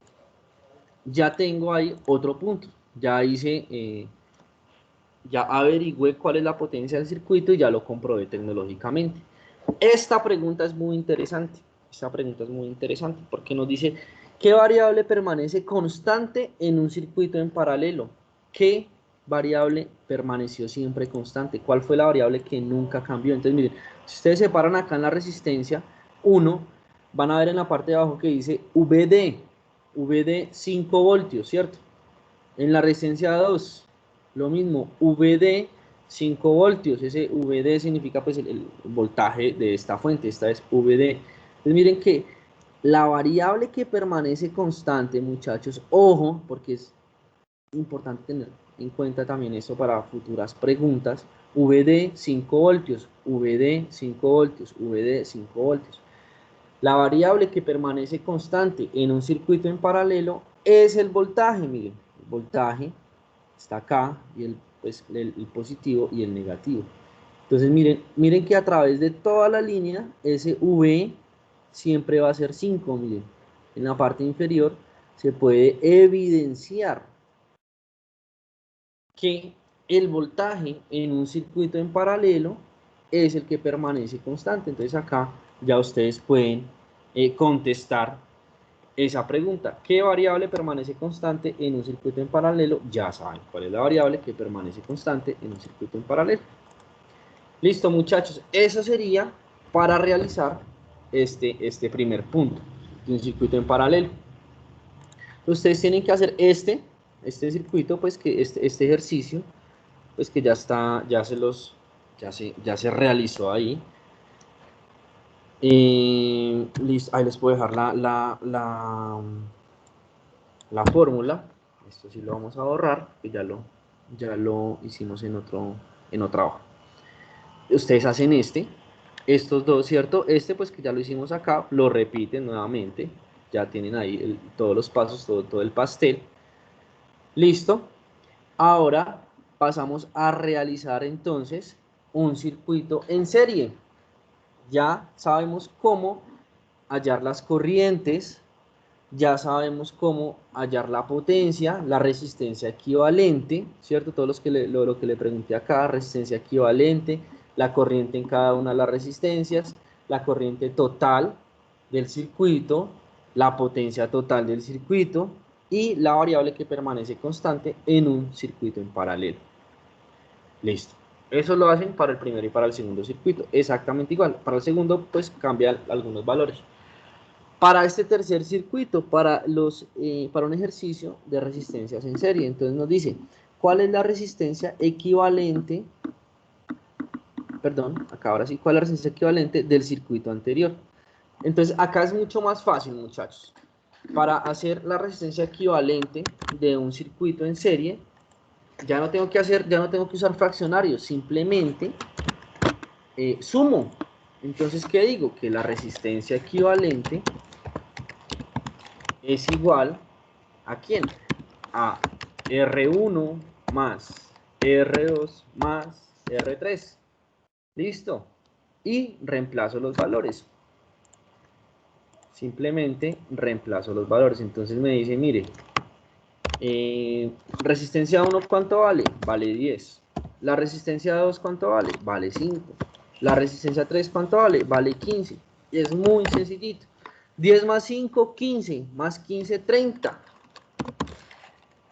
ya tengo ahí otro punto. Ya hice, ya averigüé cuál es la potencia del circuito y ya lo comprobé tecnológicamente. Esta pregunta es muy interesante. Esta pregunta es muy interesante porque nos dice, ¿qué variable permanece constante en un circuito en paralelo? ¿Qué variable permaneció siempre constante? ¿Cuál fue la variable que nunca cambió? Entonces, miren, si ustedes se paran acá en la resistencia 1, van a ver en la parte de abajo que dice VD 5 voltios, ¿cierto? En la resistencia 2, lo mismo, VD 5 voltios. Ese VD significa pues el voltaje de esta fuente, esta es VD. Entonces miren que la variable que permanece constante, muchachos, ojo, porque es importante tener en cuenta también eso para futuras preguntas, VD 5 voltios, VD 5 voltios, VD 5 voltios. La variable que permanece constante en un circuito en paralelo es el voltaje, miren, el voltaje está acá y pues, el positivo y el negativo. Entonces miren que a través de toda la línea, ese V siempre va a ser 5, miren. En la parte inferior se puede evidenciar que el voltaje en un circuito en paralelo es el que permanece constante. Entonces acá ya ustedes pueden contestar esa pregunta. ¿Qué variable permanece constante en un circuito en paralelo? Ya saben cuál es la variable que permanece constante en un circuito en paralelo. Listo, muchachos. Eso sería para realizar este primer punto de un circuito en paralelo. Ustedes tienen que hacer este circuito, pues que este ejercicio, pues que ya está, ya se realizó ahí. Listo, ahí les puedo dejar la fórmula. Esto sí lo vamos a borrar, que ya lo hicimos en otra hoja. Ustedes hacen estos dos, ¿cierto? Este pues que ya lo hicimos acá, lo repiten nuevamente. Ya tienen ahí todos los pasos, todo el pastel. Listo. Ahora pasamos a realizar entonces un circuito en serie. Ya sabemos cómo hallar las corrientes, ya sabemos cómo hallar la potencia, la resistencia equivalente, ¿cierto? Todo lo que le pregunté acá, resistencia equivalente, la corriente en cada una de las resistencias, la corriente total del circuito, la potencia total del circuito y la variable que permanece constante en un circuito en paralelo. Listo. Eso lo hacen para el primero y para el segundo circuito. Exactamente igual. Para el segundo, pues cambian algunos valores. Para este tercer circuito, para un ejercicio de resistencias en serie, entonces nos dice, ¿cuál es la resistencia equivalente? Perdón, acá ahora sí, ¿cuál es la resistencia equivalente del circuito anterior? Entonces, acá es mucho más fácil, muchachos. Para hacer la resistencia equivalente de un circuito en serie, ya no tengo que usar fraccionarios, simplemente sumo. Entonces, ¿qué digo? Que la resistencia equivalente es igual ¿a quién? A R1 más R2 más R3. Listo. Y reemplazo los valores. Simplemente reemplazo los valores. Entonces me dice, mire, resistencia 1, ¿cuánto vale? Vale 10. La resistencia 2, ¿cuánto vale? Vale 5. La resistencia 3, ¿cuánto vale? Vale 15. Y es muy sencillito. 10 más 5, 15. Más 15, 30.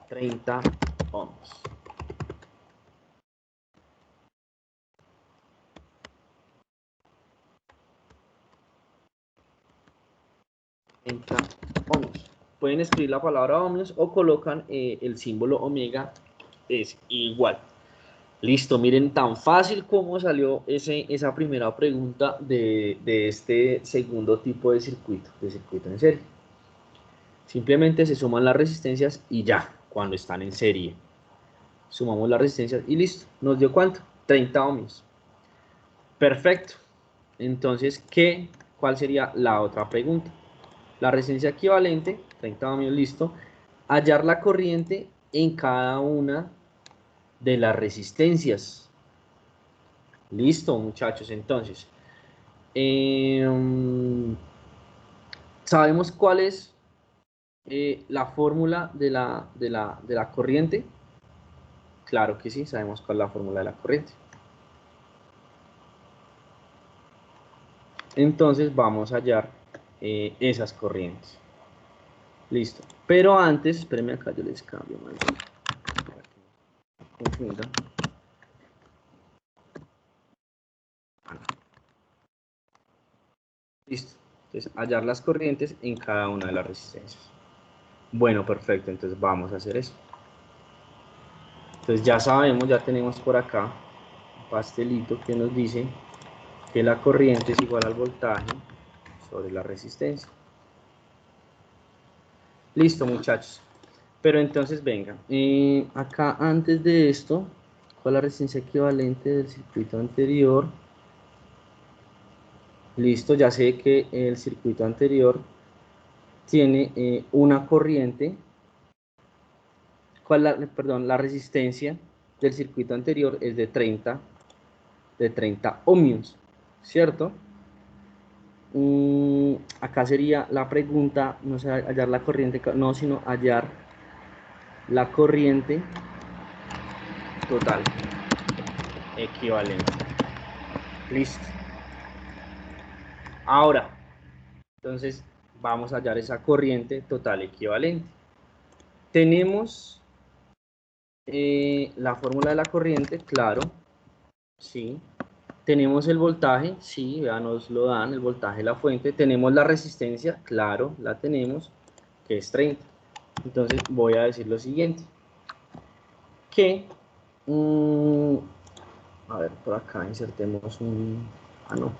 30 ohms. 30 ohms. pueden escribir la palabra ohmios o colocan el símbolo omega, es igual. Listo, miren tan fácil como salió esa primera pregunta de este segundo tipo de circuito en serie. Simplemente se suman las resistencias y ya, cuando están en serie. Sumamos las resistencias y listo. ¿Nos dio cuánto? 30 ohmios. Perfecto. Entonces, ¿cuál sería la otra pregunta? La resistencia equivalente, 30 ohmios, listo. Hallar la corriente en cada una de las resistencias. Listo, muchachos. Entonces, ¿sabemos cuál es la fórmula de la corriente? Claro que sí, sabemos cuál es la fórmula de la corriente. Entonces vamos a hallar esas corrientes. Listo. Pero antes, espérenme acá, yo les cambio más bien, para que no confunda. Listo. Entonces, hallar las corrientes en cada una de las resistencias. Bueno, perfecto. Entonces vamos a hacer eso. Entonces ya sabemos, ya tenemos por acá un pastelito que nos dice que la corriente es igual al voltaje sobre la resistencia. Listo, muchachos. Pero entonces, venga, acá antes de esto, ¿cuál es la resistencia equivalente del circuito anterior? Listo, ya sé que el circuito anterior tiene una corriente. Perdón, la resistencia del circuito anterior es de 30 ohmios, ¿cierto? Acá sería la pregunta, no sé, hallar la corriente, no, sino hallar la corriente total equivalente. Listo. Ahora, entonces, vamos a hallar esa corriente total equivalente. Tenemos la fórmula de la corriente, claro, sí. Tenemos el voltaje, sí, ya nos lo dan, el voltaje de la fuente. Tenemos la resistencia, claro, la tenemos, que es 30. Entonces voy a decir lo siguiente, que, a ver, por acá insertemos un, no.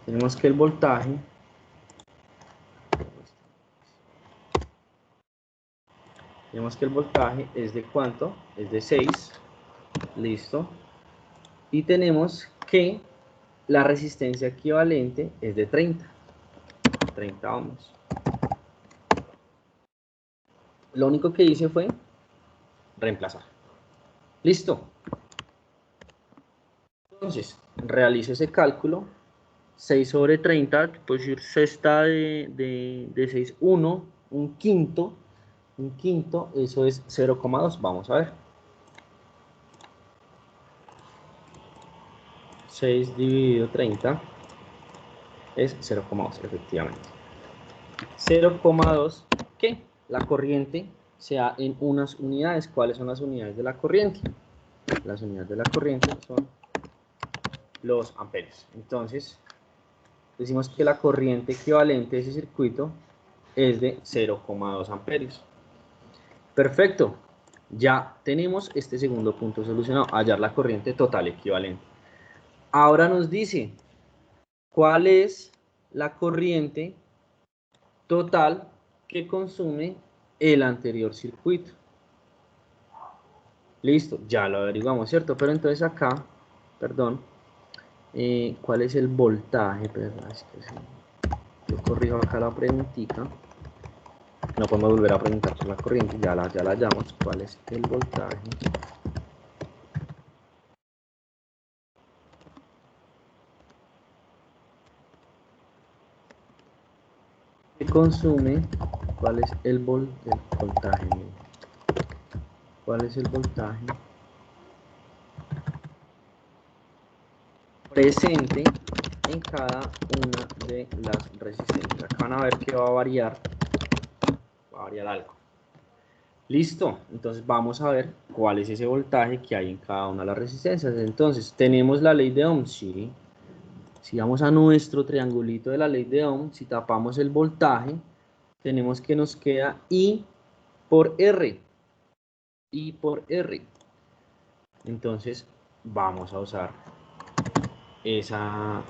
Tenemos que el voltaje, es de ¿cuánto? Es de 6, listo. Y tenemos que la resistencia equivalente es de 30 ohmios. Lo único que hice fue reemplazar. Listo. Entonces, realizo ese cálculo. 6 sobre 30, puedo decir sexta de 6, 1, un quinto, eso es 0,2. Vamos a ver. 6 dividido 30 es 0,2, efectivamente. 0,2, que la corriente sea en unas unidades. ¿Cuáles son las unidades de la corriente? Las unidades de la corriente son los amperios. Entonces, decimos que la corriente equivalente de ese circuito es de 0,2 amperios. Perfecto. Ya tenemos este segundo punto solucionado, hallar la corriente total equivalente. Ahora nos dice, ¿cuál es la corriente total que consume el anterior circuito? Listo, ya lo averiguamos, ¿cierto? Pero entonces acá, perdón, ¿cuál es el voltaje? Perdón, es que sí. Yo corrijo acá la preguntita. No podemos volver a preguntar por la corriente, ya la hallamos. ¿Cuál es el voltaje que consume? ¿Cuál es el voltaje? ¿Cuál es el voltaje presente en cada una de las resistencias? Acá van a ver que va a variar algo. Listo, entonces vamos a ver cuál es ese voltaje que hay en cada una de las resistencias. Entonces, tenemos la ley de Ohm, sí. Si vamos a nuestro triangulito de la ley de Ohm, si tapamos el voltaje, tenemos que nos queda I por R. I por R. Entonces, vamos a usar esa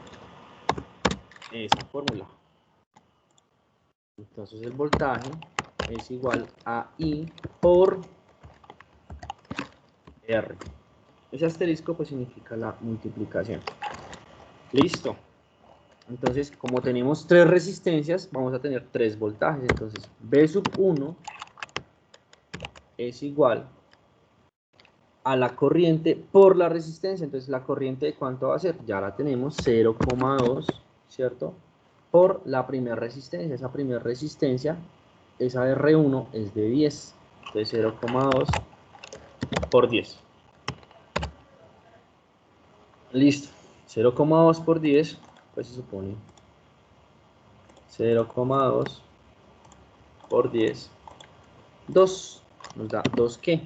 fórmula. Entonces, el voltaje es igual a I por R. Ese asterisco pues significa la multiplicación. Listo. Entonces, como tenemos tres resistencias, vamos a tener tres voltajes. Entonces, V sub 1 es igual a la corriente por la resistencia. Entonces, ¿la corriente de cuánto va a ser? Ya la tenemos, 0,2, ¿cierto? Por la primera resistencia. Esa primera resistencia, esa R1 es de 10. Entonces, 0,2 por 10. Listo. 0,2 por 10, pues se supone 0,2 por 10, 2. Nos da 2 ¿qué?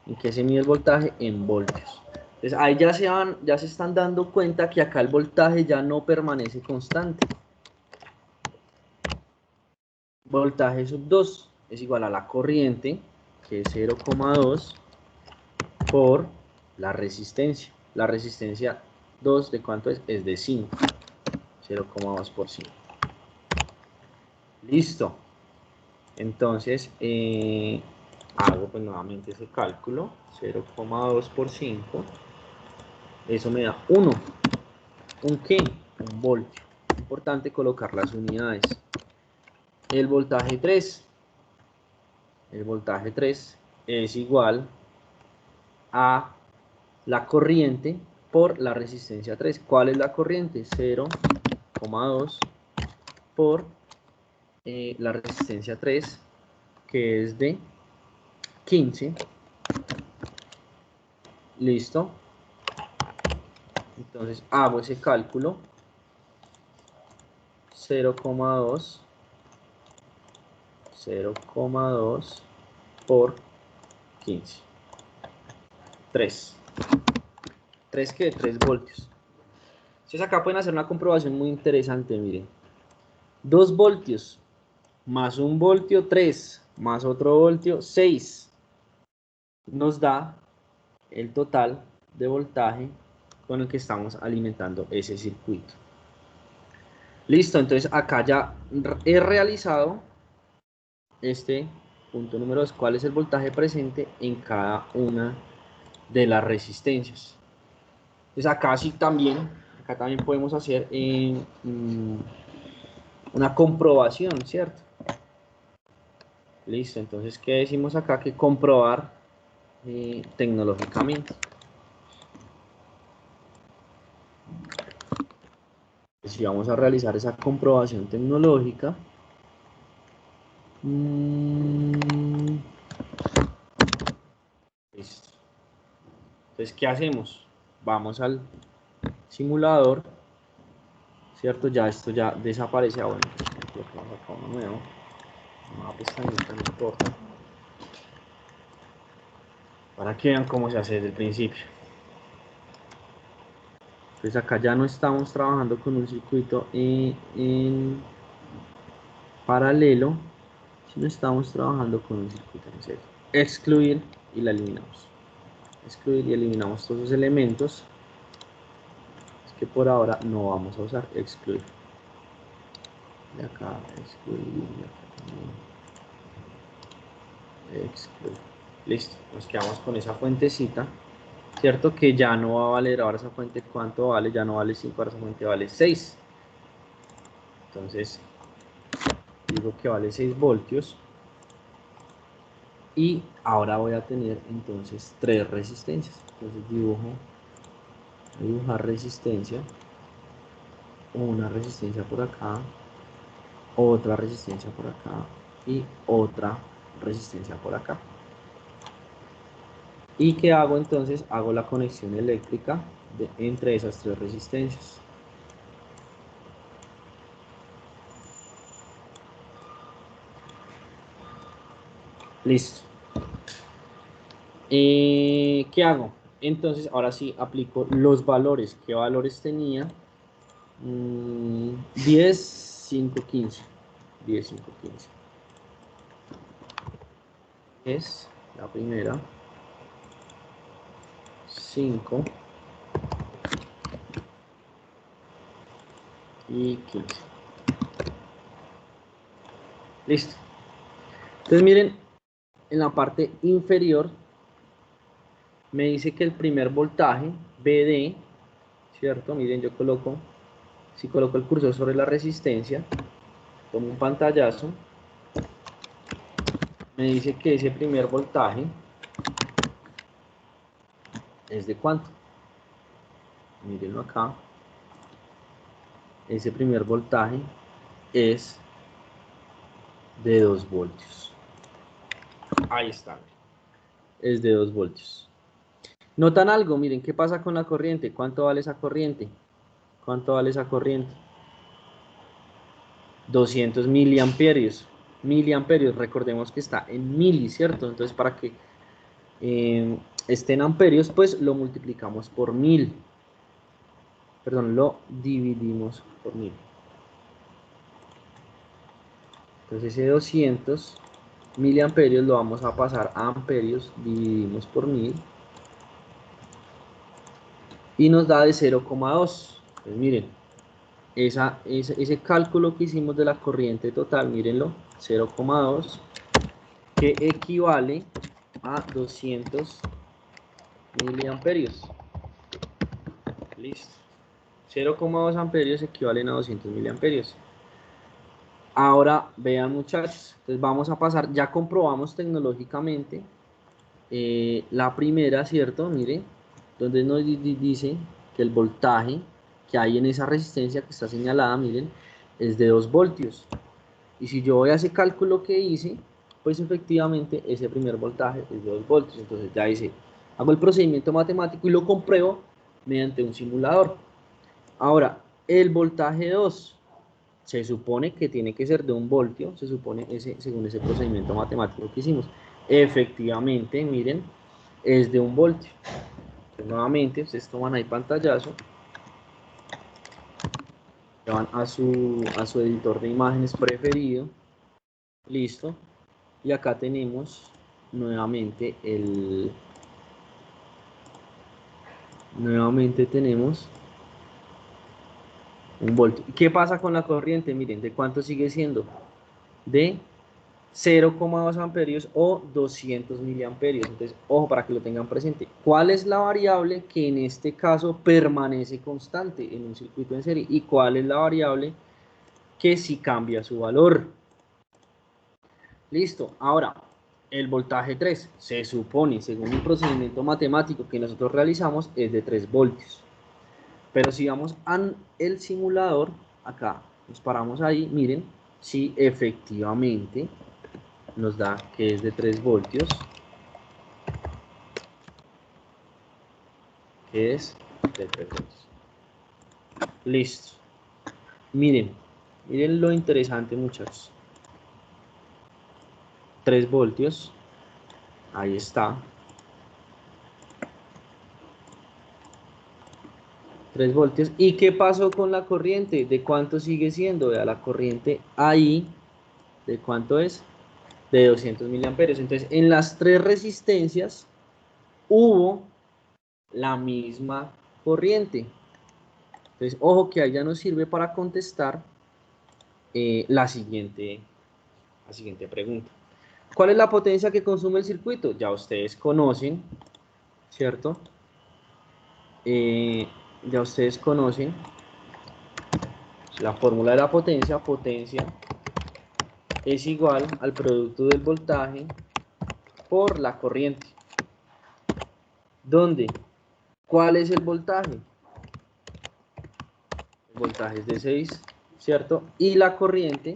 ¿En qué se mide el voltaje? En voltios. Entonces ahí ya se están dando cuenta que acá el voltaje ya no permanece constante. Voltaje sub 2 es igual a la corriente, que es 0,2 por la resistencia. La resistencia 2, ¿de cuánto es? Es de 5. 0,2 por 5. Listo. Entonces, hago pues nuevamente ese cálculo. 0,2 por 5. Eso me da 1. ¿Un qué? Un voltio. Importante colocar las unidades. El voltaje 3. El voltaje 3 es igual a la corriente por la resistencia 3. ¿Cuál es la corriente? 0,2 por la resistencia 3, que es de 15. Listo. Entonces hago ese cálculo. 0,2 por 15. 3. 3 ¿qué? 3 voltios. Entonces acá pueden hacer una comprobación muy interesante, miren. 2 voltios más 1 voltio, 3, más otro voltio, 6. Nos da el total de voltaje con el que estamos alimentando ese circuito. Listo, entonces acá ya he realizado este punto número 2, cuál es el voltaje presente en cada una de las resistencias. Entonces acá sí también, acá también podemos hacer una comprobación, ¿cierto? Listo, entonces, ¿qué decimos acá? Que comprobar tecnológicamente. Si vamos a realizar esa comprobación tecnológica, listo. Entonces, ¿qué hacemos? Vamos al simulador, ¿cierto? Ya esto ya desaparece. Bueno, colocamos acá uno nuevo. Una pestañita, no importa. Para que vean cómo se hace desde el principio. Entonces acá ya no estamos trabajando con un circuito en paralelo, sino estamos trabajando con un circuito en serie. Excluir y la eliminamos. Excluir y eliminamos todos los elementos que por ahora no vamos a usar. Excluir. De acá, excluir, de acá también. Excluir. Listo, nos quedamos con esa fuentecita. Cierto que ya no va a valer ahora esa fuente. ¿Cuánto vale? Ya no vale 5, ahora esa fuente vale 6. Entonces, digo que vale 6 voltios. Y ahora voy a tener entonces 3 resistencias. Entonces dibujar resistencia. Una resistencia por acá, otra resistencia por acá y otra resistencia por acá. ¿Y qué hago entonces? Hago la conexión eléctrica entre esas 3 resistencias. Listo. ¿Qué hago? Entonces ahora sí aplico los valores. ¿Qué valores tenía? 10, 5, 15. 10, 5, 15. Es la primera. 5 y 15. Listo. Entonces miren, en la parte inferior me dice que el primer voltaje BD, ¿cierto? Miren, yo coloco, si coloco el cursor sobre la resistencia, tomo un pantallazo, me dice que ese primer voltaje es de ¿cuánto? Mírenlo acá. Ese primer voltaje es de 2 voltios. Ahí está. Es de 2 voltios. Notan algo, miren, ¿qué pasa con la corriente? ¿Cuánto vale esa corriente? ¿Cuánto vale esa corriente? 200 miliamperios. Miliamperios, recordemos que está en mili, ¿cierto? Entonces, para que esté en amperios, pues lo multiplicamos por 1000. Perdón, lo dividimos por 1000. Entonces, ese 200 miliamperios lo vamos a pasar a amperios, dividimos por 1000. Y nos da de 0,2. Pues miren, ese cálculo que hicimos de la corriente total, mírenlo, 0,2, que equivale a 200 miliamperios. Listo. 0,2 amperios equivalen a 200 miliamperios. Ahora vean, muchachos, entonces vamos a pasar, ya comprobamos tecnológicamente la primera, ¿cierto? Miren, donde nos dice que el voltaje que hay en esa resistencia que está señalada, miren, es de 2 voltios. Y si yo voy a ese cálculo que hice, pues efectivamente ese primer voltaje es de 2 voltios. Entonces ya hice, hago el procedimiento matemático y lo compruebo mediante un simulador. Ahora, el voltaje 2 se supone que tiene que ser de 1 voltio, se supone según ese procedimiento matemático que hicimos. Efectivamente, miren, es de 1 voltio. Entonces, nuevamente, ustedes toman ahí pantallazo, van a su editor de imágenes preferido, listo, y acá tenemos nuevamente tenemos 1 voltio. ¿Qué pasa con la corriente? Miren, ¿de cuánto sigue siendo? De 0,2 amperios o 200 miliamperios. Entonces, ojo para que lo tengan presente. ¿Cuál es la variable que en este caso permanece constante en un circuito en serie? ¿Y cuál es la variable que sí cambia su valor? Listo. Ahora, el voltaje 3 se supone, según el procedimiento matemático que nosotros realizamos, es de 3 voltios. Pero si vamos al simulador, acá nos paramos ahí, miren, si efectivamente nos da que es de 3 voltios, que es de 3 voltios. Listo. Miren lo interesante, muchachos. 3 voltios, ahí está. 3 voltios. ¿Y qué pasó con la corriente? ¿De cuánto sigue siendo? Vea, la corriente ahí, ¿de cuánto es? De 200 miliamperios. Entonces, en las 3 resistencias hubo la misma corriente. Entonces, ojo que ahí ya nos sirve para contestar la siguiente pregunta. ¿Cuál es la potencia que consume el circuito? Ya ustedes conocen, ¿cierto? Ya ustedes conocen la fórmula de la potencia. Potencia es igual al producto del voltaje por la corriente. ¿Dónde? ¿Cuál es el voltaje? El voltaje es de 6, ¿cierto? Y la corriente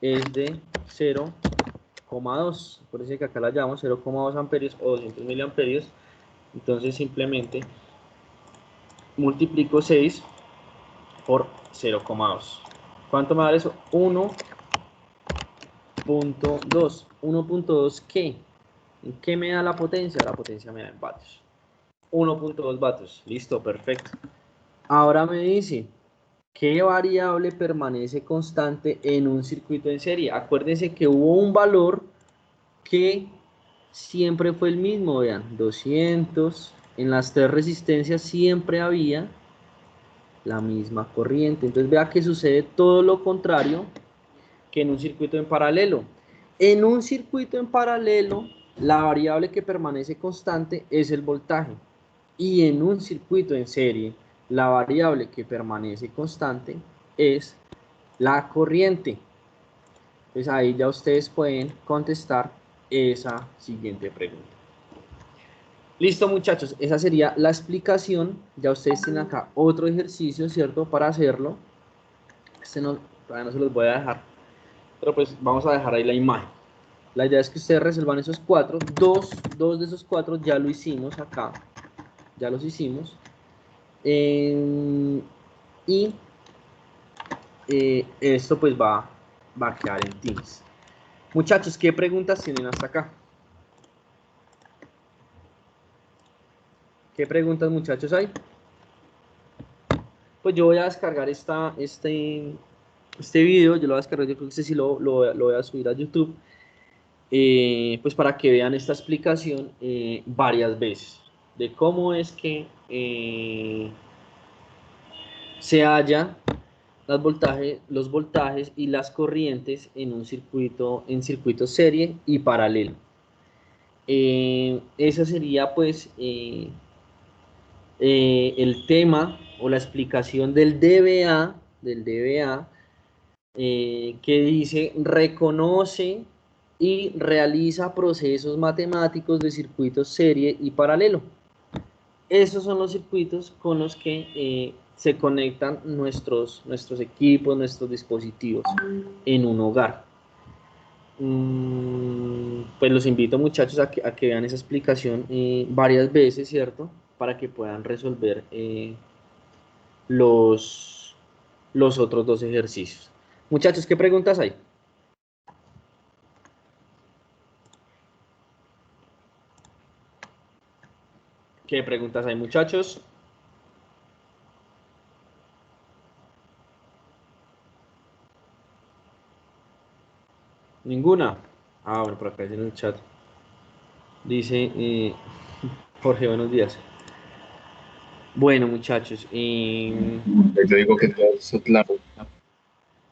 es de 0,2. Por eso que acá la llamamos 0,2 amperios o 200 miliamperios. Entonces simplemente multiplico 6 por 0,2. ¿Cuánto me da eso? 1.2. 1.2 ¿qué? ¿En qué me da la potencia? La potencia me da en vatios. 1.2 vatios. Listo, perfecto. Ahora me dice ¿Qué variable permanece constante en un circuito en serie? Acuérdense que hubo un valor que siempre fue el mismo, vean, 200. En las tres resistencias siempre había la misma corriente. Entonces vea que sucede todo lo contrario que en un circuito en paralelo. En un circuito en paralelo, la variable que permanece constante es el voltaje. Y en un circuito en serie, la variable que permanece constante es la corriente. Entonces ahí ya ustedes pueden contestar esa siguiente pregunta. Listo, muchachos, esa sería la explicación. Ya ustedes tienen acá otro ejercicio, ¿cierto? Para hacerlo. Este no, todavía no se los voy a dejar, pero pues vamos a dejar ahí la imagen. La idea es que ustedes resuelvan esos cuatro. Dos de esos cuatro ya lo hicimos acá. Ya los hicimos. Y esto pues va a quedar en Teams. Muchachos, ¿qué preguntas tienen hasta acá? ¿Qué preguntas, muchachos, hay? Pues yo voy a descargar este video, yo lo voy a descargar, yo creo que este sí lo voy a subir a YouTube, pues para que vean esta explicación varias veces, de cómo es que se halla los voltajes y las corrientes en un circuito, en circuito serie y paralelo. Esa sería pues el tema o la explicación del DBA, que dice reconoce y realiza procesos matemáticos de circuitos serie y paralelo. Esos son los circuitos con los que se conectan nuestros equipos, nuestros dispositivos en un hogar. Pues los invito, muchachos, a que vean esa explicación varias veces, ¿cierto? Para que puedan resolver los, los otros dos ejercicios. Muchachos, ¿qué preguntas hay? ¿Qué preguntas hay, muchachos? ¿Ninguna? Ah, bueno, por acá en el chat. Dice Jorge, buenos días. Bueno, muchachos. Yo digo que todo eso claro.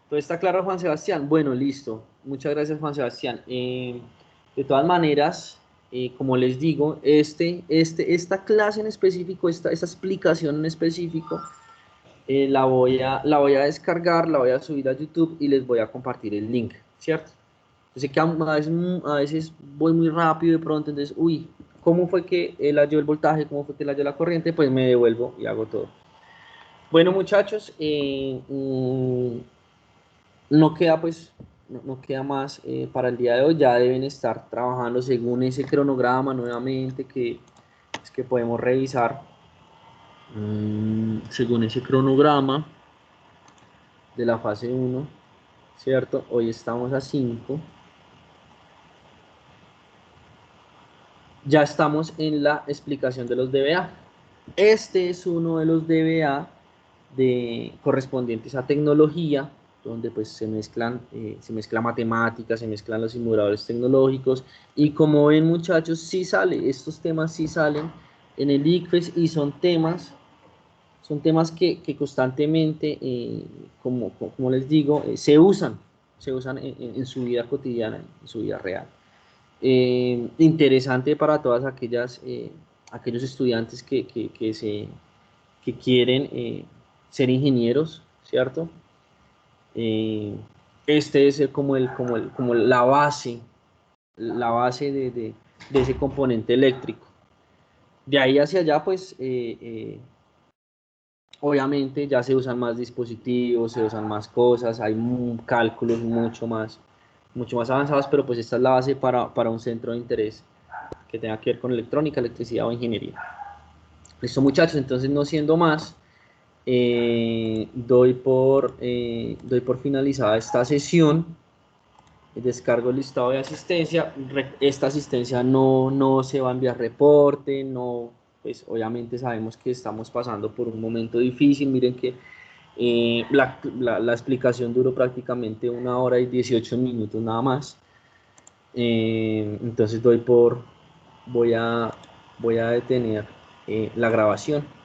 ¿Todo está claro, Juan Sebastián? Bueno, listo. Muchas gracias, Juan Sebastián. De todas maneras, como les digo, esta clase en específico, esta explicación en específico, la voy a descargar, la voy a subir a YouTube y les voy a compartir el link, ¿cierto? Yo sé que a veces voy muy rápido de pronto, entonces, uy, ¿cómo fue que él halló el voltaje? ¿Cómo fue que él halló la corriente? Pues me devuelvo y hago todo. Bueno, muchachos, no queda pues, no queda más para el día de hoy. Ya deben estar trabajando según ese cronograma nuevamente que podemos revisar. Según ese cronograma de la fase 1, ¿cierto? Hoy estamos a 5. Ya estamos en la explicación de los DBA. Este es uno de los DBA correspondientes a tecnología, donde pues se mezcla matemáticas, se mezclan los simuladores tecnológicos, y como ven, muchachos, sí sale, estos temas sí salen en el ICFES y son temas que constantemente, como les digo, se usan en su vida cotidiana, en su vida real. Interesante para todas aquellos estudiantes que quieren ser ingenieros, ¿cierto? Eh, este es como la base de ese componente eléctrico. De ahí hacia allá, pues, obviamente ya se usan más dispositivos, se usan más cosas, hay cálculos mucho más avanzados, pero pues esta es la base para un centro de interés que tenga que ver con electrónica, electricidad o ingeniería. Listo, muchachos, entonces no siendo más, doy por finalizada esta sesión. Descargo el listado de asistencia. Esta asistencia no se va a enviar reporte, no, pues obviamente sabemos que estamos pasando por un momento difícil. Miren que La explicación duró prácticamente 1 hora y 18 minutos nada más. Entonces voy a detener la grabación.